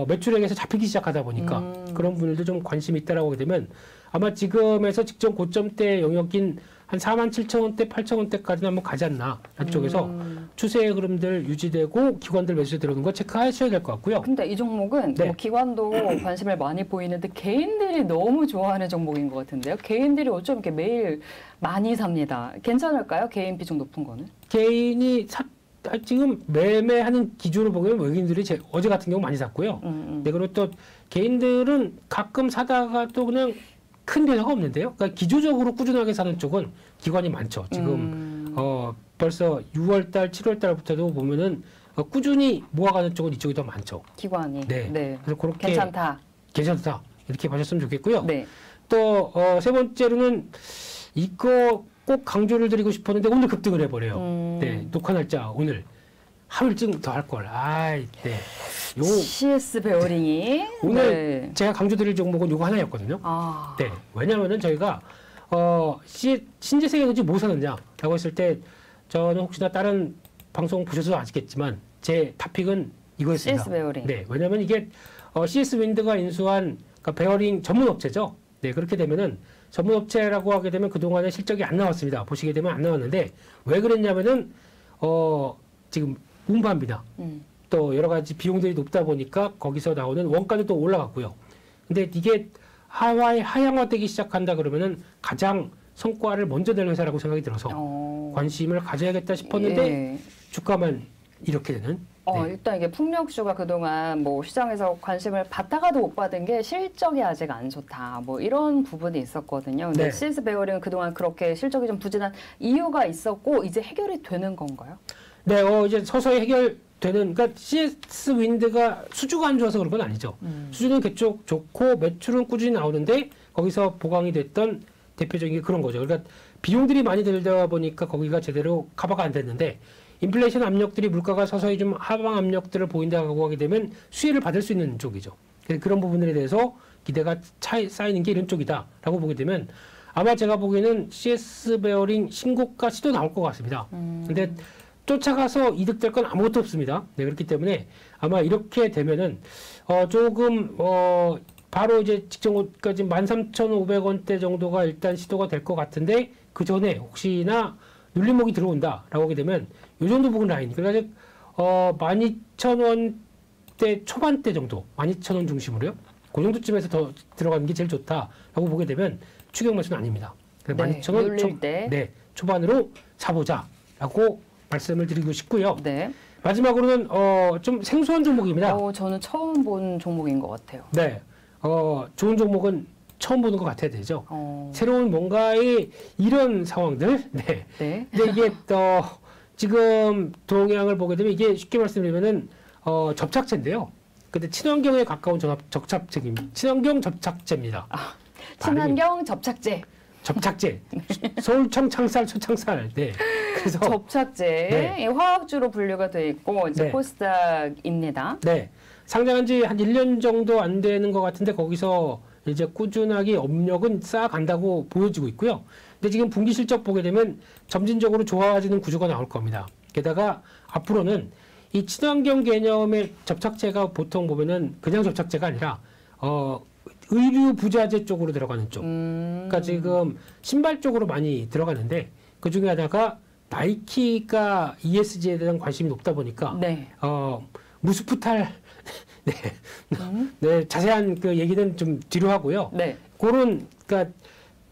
매출액에서 잡히기 시작하다 보니까 그런 분들도 좀 관심이 있다라고 하게 되면 아마 지금에서 직전 고점대 영역인 한 47,000원대, 8,000원대까지는 한번 가지 않나 안쪽에서 추세의 흐름들 유지되고 기관들 매수에 들어오는 거 체크하셔야 될 것 같고요. 근데 이 종목은 네. 뭐 기관도 관심을 많이 보이는데 개인들이 너무 좋아하는 종목인 것 같은데요. 개인들이 어쩜 이렇게 매일 많이 삽니다. 괜찮을까요? 개인 비중 높은 거는? 개인이 지금 매매하는 기준으로 보면 외국인들이 어제 같은 경우 많이 샀고요. 네, 그리고 또 개인들은 가끔 사다가 또 그냥 큰 변화가 없는데요. 그러니까 기조적으로 꾸준하게 사는 쪽은 기관이 많죠. 지금 벌써 6월달, 7월달부터도 보면은 꾸준히 모아가는 쪽은 이쪽이 더 많죠. 기관이. 네. 그래서 그렇게 괜찮다. 이렇게 봐주셨으면 좋겠고요. 네. 또 세 번째로는 이거 꼭 강조를 드리고 싶었는데 오늘 급등을 해버려요. 네, 녹화 날짜 오늘 하루 일찍 더 할 걸. 아이, 네. 요 CS 베어링이 오늘 네. 제가 강조드릴 종목은 요거 하나였거든요. 아. 네, 왜냐하면은 저희가 신재생에 도대체 뭐 사느냐라고 했을 때 저는 혹시나 다른 방송 보셔서 아시겠지만 제 탑픽은 이거였습니다. CS 베어링. 네, 왜냐하면 이게 CS 윈드가 인수한 그러니까 베어링 전문 업체죠. 네, 그렇게 되면은 전문 업체라고 하게 되면 그동안에 실적이 안 나왔습니다. 보시게 되면 안 나왔는데 왜 그랬냐면은 지금 운반비나 또 여러 가지 비용들이 높다 보니까 거기서 나오는 원가도 또 올라갔고요. 근데 이게 하향화되기 시작한다 그러면은 가장 성과를 먼저 낼 회사라고 생각이 들어서 관심을 가져야겠다 싶었는데 예. 주가만 이렇게 되는. 네. 일단 이게 풍력주가 그동안 뭐 시장에서 관심을 받다가도 못 받은 게 실적이 아직 안 좋다. 뭐 이런 부분이 있었거든요. 근데 네. CS 베어링은 그동안 그렇게 실적이 좀 부진한 이유가 있었고 이제 해결이 되는 건가요? 네, 이제 서서히 해결되는, 그러니까 CS 윈드가 수주가 안 좋아서 그런 건 아니죠. 수주는 계속 좋고 매출은 꾸준히 나오는데 거기서 보강이 됐던 대표적인 게 그런 거죠. 그러니까 비용들이 많이 들다 보니까 거기가 제대로 커버가 안 됐는데 인플레이션 압력들이 물가가 서서히 좀 하방 압력들을 보인다고 하게 되면 수혜를 받을 수 있는 쪽이죠. 그래서 그런 부분들에 대해서 기대가 쌓이는 게 이런 쪽이다라고 보게 되면 아마 제가 보기에는 CS 베어링 신고가 시도 나올 것 같습니다. 근데 쫓아가서 이득될 건 아무것도 없습니다. 네, 그렇기 때문에 아마 이렇게 되면은 조금 바로 이제 직전까지 13,500원대 정도가 일단 시도가 될 것 같은데 그 전에 혹시나 눌림목이 들어온다라고 하게 되면 이 정도 부분 라인, 그러니까 12,000원대 초반대 정도, 12,000원 중심으로요. 그 정도쯤에서 더 들어가는 게 제일 좋다라고 보게 되면 추격 매수는 아닙니다. 네, 12,000원 초반으로 사보자라고 말씀을 드리고 싶고요. 네. 마지막으로는 좀 생소한 종목입니다. 저는 처음 본 종목인 것 같아요. 네, 좋은 종목은 처음 보는 것 같아야 되죠. 새로운 뭔가의 이런 상황들. 네. 네. 근데 이게 지금 동향을 보게 되면 이게 쉽게 말씀드리면은 접착제인데요. 근데 친환경에 가까운 친환경 접착제입니다. 친환경 접착제. 접착제. 서울청 창살 소창살. 네. 그래서 접착제. 네. 화학주로 분류가 돼 있고 이제 네. 코스닥입니다. 네. 상장한 지 한 1년 정도 안 되는 것 같은데 거기서 이제 꾸준하게 업력은 쌓아간다고 보여지고 있고요. 근데 지금 분기 실적 보게 되면 점진적으로 좋아지는 구조가 나올 겁니다. 게다가 앞으로는 이 친환경 개념의 접착제가 보통 보면은 그냥 접착제가 아니라 의류 부자재 쪽으로 들어가는 쪽. 그러니까 지금 신발 쪽으로 많이 들어가는데 그 중에 하나가 나이키가 ESG에 대한 관심이 높다 보니까 네. 무스프탈 네. 네, 자세한 그 얘기는 좀 뒤로 하고요. 네. 그런 그러니까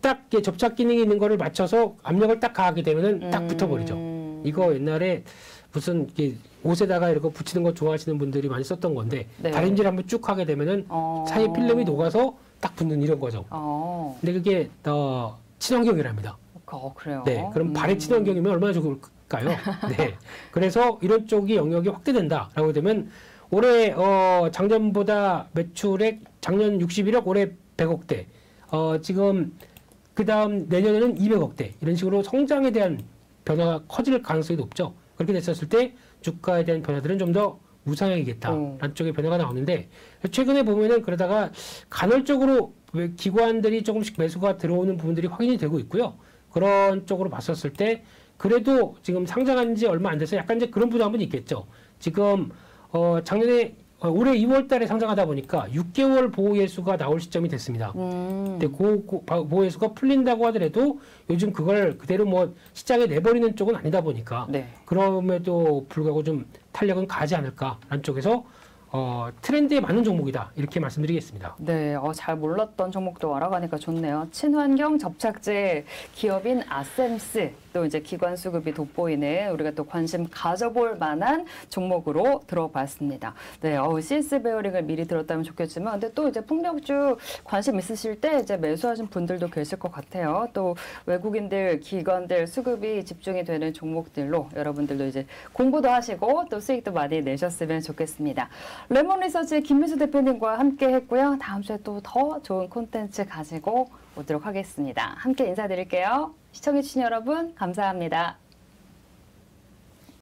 딱 접착 기능이 있는 거를 맞춰서 압력을 딱 가하게 되면은 딱 붙어버리죠. 이거 옛날에 무슨 옷에다가 이렇게 붙이는 거 좋아하시는 분들이 많이 썼던 건데 네. 다림질 한번 쭉 하게 되면은 사이 필름이 녹아서 딱 붙는 이런 거죠. 근데 그게 친환경이랍니다. 그래요. 네, 그럼 발의 친환경이면 얼마나 좋을까요? 네, 그래서 이런 쪽이 영역이 확대된다라고 되면 올해 작년보다 매출액 작년 61억, 올해 100억대. 지금 그 다음 내년에는 200억대. 이런 식으로 성장에 대한 변화가 커질 가능성이 높죠. 그렇게 됐었을 때 주가에 대한 변화들은 좀 더 무상향이겠다라는 쪽의 변화가 나오는데 최근에 보면은 그러다가 간헐적으로 기관들이 조금씩 매수가 들어오는 부분들이 확인이 되고 있고요. 그런 쪽으로 봤었을 때 그래도 지금 상장한 지 얼마 안 돼서 약간 이제 그런 부담은 있겠죠. 지금 작년에 올해 2월 달에 상장하다 보니까 6개월 보호 예수가 나올 시점이 됐습니다. 근데 보호 예수가 풀린다고 하더라도 요즘 그걸 그대로 뭐 시장에 내버리는 쪽은 아니다 보니까 네. 그럼에도 불구하고 좀 탄력은 가지 않을까라는 쪽에서 트렌드에 맞는 종목이다 이렇게 말씀드리겠습니다. 네, 잘 몰랐던 종목도 알아가니까 좋네요. 친환경 접착제 기업인 아셈스, 또 이제 기관 수급이 돋보이는 우리가 또 관심 가져볼 만한 종목으로 들어봤습니다. 네, CS 베어링을 미리 들었다면 좋겠지만, 근데 또 이제 풍력주 관심 있으실 때 이제 매수하신 분들도 계실 것 같아요. 또 외국인들, 기관들 수급이 집중이 되는 종목들로 여러분들도 이제 공부도 하시고 또 수익도 많이 내셨으면 좋겠습니다. 레몬 리서치 김민수 대표님과 함께 했고요. 다음 주에 또 더 좋은 콘텐츠 가지고 오도록 하겠습니다. 함께 인사드릴게요. 시청해주신 여러분 감사합니다.